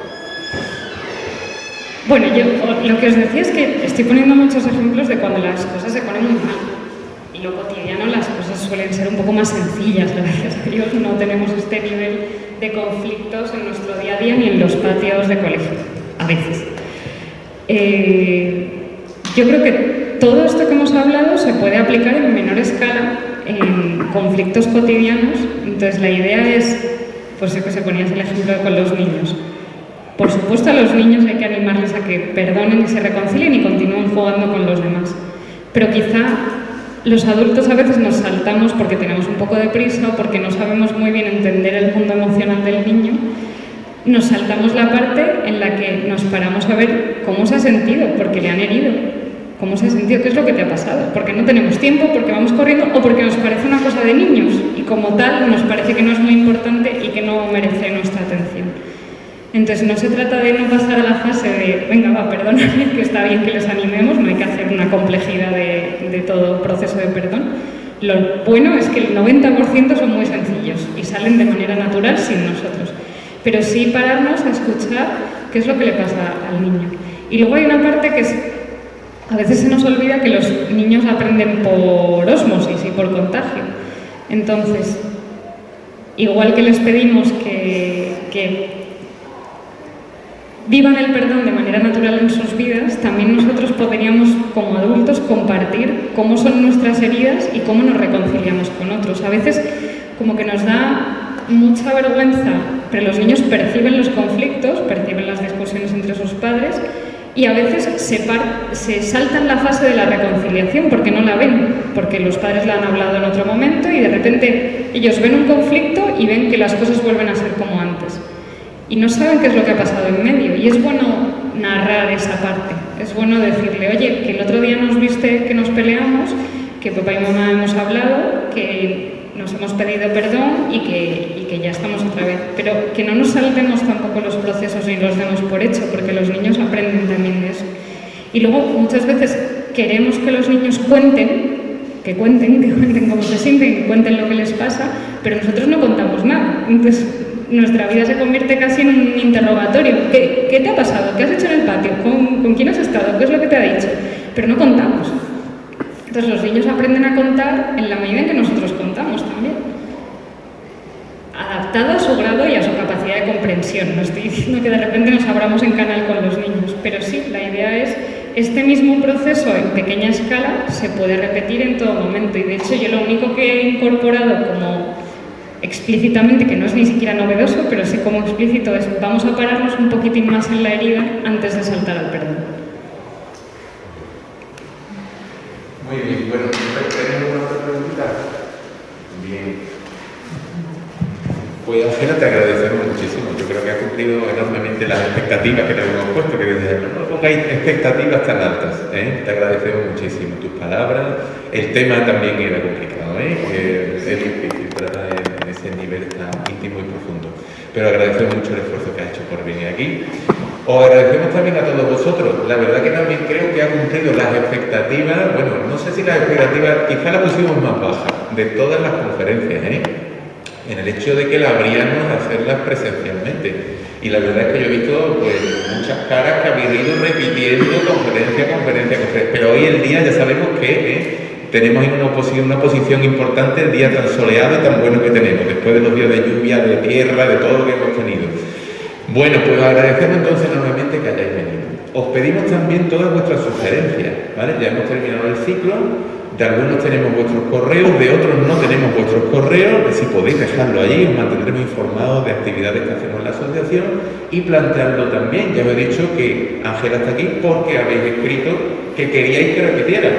Bueno, yo lo que os decía es que estoy poniendo muchos ejemplos de cuando las cosas se ponen muy mal. Y lo cotidiano las cosas suelen ser un poco más sencillas, gracias a Dios. No tenemos este nivel de conflictos en nuestro día a día ni en los patios de colegio, a veces. Yo creo que todo esto que hemos hablado se puede aplicar en menor escala en conflictos cotidianos. Entonces la idea es, pues yo que se ponías el ejemplo con los niños. Por supuesto a los niños hay que animarles a que perdonen y se reconcilien y continúen jugando con los demás. Pero quizá los adultos a veces nos saltamos porque tenemos un poco de prisa o porque no sabemos muy bien entender el mundo emocional del niño. Nos saltamos la parte en la que nos paramos a ver cómo se ha sentido, porque le han herido. ¿Cómo se ha sentido? ¿Qué es lo que te ha pasado? Porque no tenemos tiempo, porque vamos corriendo o porque nos parece una cosa de niños y como tal nos parece que no es muy importante y que no merece nuestra atención. Entonces no se trata de no pasar a la fase de venga, va, perdóname, que está bien que les animemos, no hay que hacer una complejidad de todo proceso de perdón. Lo bueno es que el 90% son muy sencillos y salen de manera natural sin nosotros. Pero sí pararnos a escuchar qué es lo que le pasa al niño. Y luego hay una parte que es, a veces se nos olvida que los niños aprenden por ósmosis y por contagio. Entonces, igual que les pedimos que vivan el perdón de manera natural en sus vidas, también nosotros podríamos, como adultos, compartir cómo son nuestras heridas y cómo nos reconciliamos con otros. A veces, como que nos da mucha vergüenza, pero los niños perciben los conflictos, perciben las discusiones entre sus padres y a veces se saltan la fase de la reconciliación porque no la ven, porque los padres la han hablado en otro momento y de repente ellos ven un conflicto y ven que las cosas vuelven a ser como antes. Y no saben qué es lo que ha pasado en medio. Y es bueno narrar esa parte. Es bueno decirle, oye, que el otro día nos viste que nos peleamos, que papá y mamá hemos hablado, que nos hemos pedido perdón y que ya estamos otra vez. Pero que no nos saltemos tampoco los procesos ni los demos por hecho, porque los niños aprenden también de eso. Y luego muchas veces queremos que los niños que cuenten cómo se sienten, que cuenten lo que les pasa, pero nosotros no contamos nada. Entonces, nuestra vida se convierte casi en un interrogatorio. ¿Qué te ha pasado? ¿Qué has hecho en el patio? ¿Con quién has estado? ¿Qué es lo que te ha dicho? Pero no contamos. Entonces los niños aprenden a contar en la medida en que nosotros contamos también. Adaptado a su grado y a su capacidad de comprensión. No estoy diciendo que de repente nos abramos en canal con los niños, pero sí, la idea es este mismo proceso en pequeña escala se puede repetir en todo momento. Y de hecho yo lo único que he incorporado como explícitamente, que no es ni siquiera novedoso, pero sí como explícito, es vamos a pararnos un poquitín más en la herida antes de saltar al perdón. Muy bien, bueno, ¿tenemos una otra preguntita? Bien. Pues Ángela, te agradecemos muchísimo. Yo creo que has cumplido enormemente las expectativas que te hemos puesto, que desde no pongáis expectativas tan altas. Te agradecemos muchísimo tus palabras. El tema también era complicado, es difícil tratar en ese nivel tan íntimo y profundo. Pero agradecemos mucho el esfuerzo que has hecho por venir aquí. Os agradecemos también a todos vosotros. La verdad que también creo que ha cumplido las expectativas, bueno, no sé si las expectativas, quizá las pusimos más bajas de todas las conferencias, en el hecho de que la abríamos a hacerlas presencialmente. Y la verdad es que yo he visto pues, muchas caras que habéis ido repitiendo conferencia, pero hoy en día ya sabemos que tenemos en una posición importante el día tan soleado y tan bueno que tenemos, después de los días de lluvia, de tierra, de todo lo que hemos tenido. Bueno, pues agradecemos entonces enormemente que hayáis venido. Os pedimos también todas vuestras sugerencias, ¿vale? Ya hemos terminado el ciclo, de algunos tenemos vuestros correos, de otros no tenemos vuestros correos, si podéis dejarlo allí, os mantendremos informados de actividades que hacemos en la asociación y plantearlo también. Ya os he dicho que Ángela está aquí porque habéis escrito que queríais que repitiera.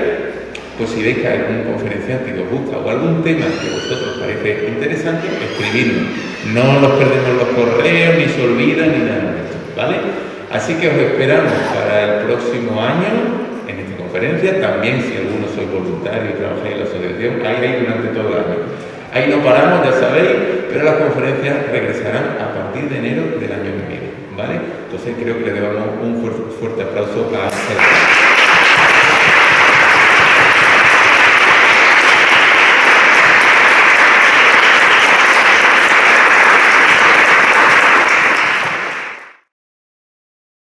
Pues si veis que hay algún conferenciante que os gusta o algún tema que a vosotros parece interesante, escribidlo. No nos perdemos los correos, ni se olvidan, ni nada de esto, ¿vale? Así que os esperamos para el próximo año en esta conferencia. También si alguno sois voluntario y trabajáis en la asociación, ahí durante todo el año. Ahí no paramos, ya sabéis, pero las conferencias regresarán a partir de enero del año que viene, ¿vale? Entonces creo que le debemos un fuerte aplauso a Ángela.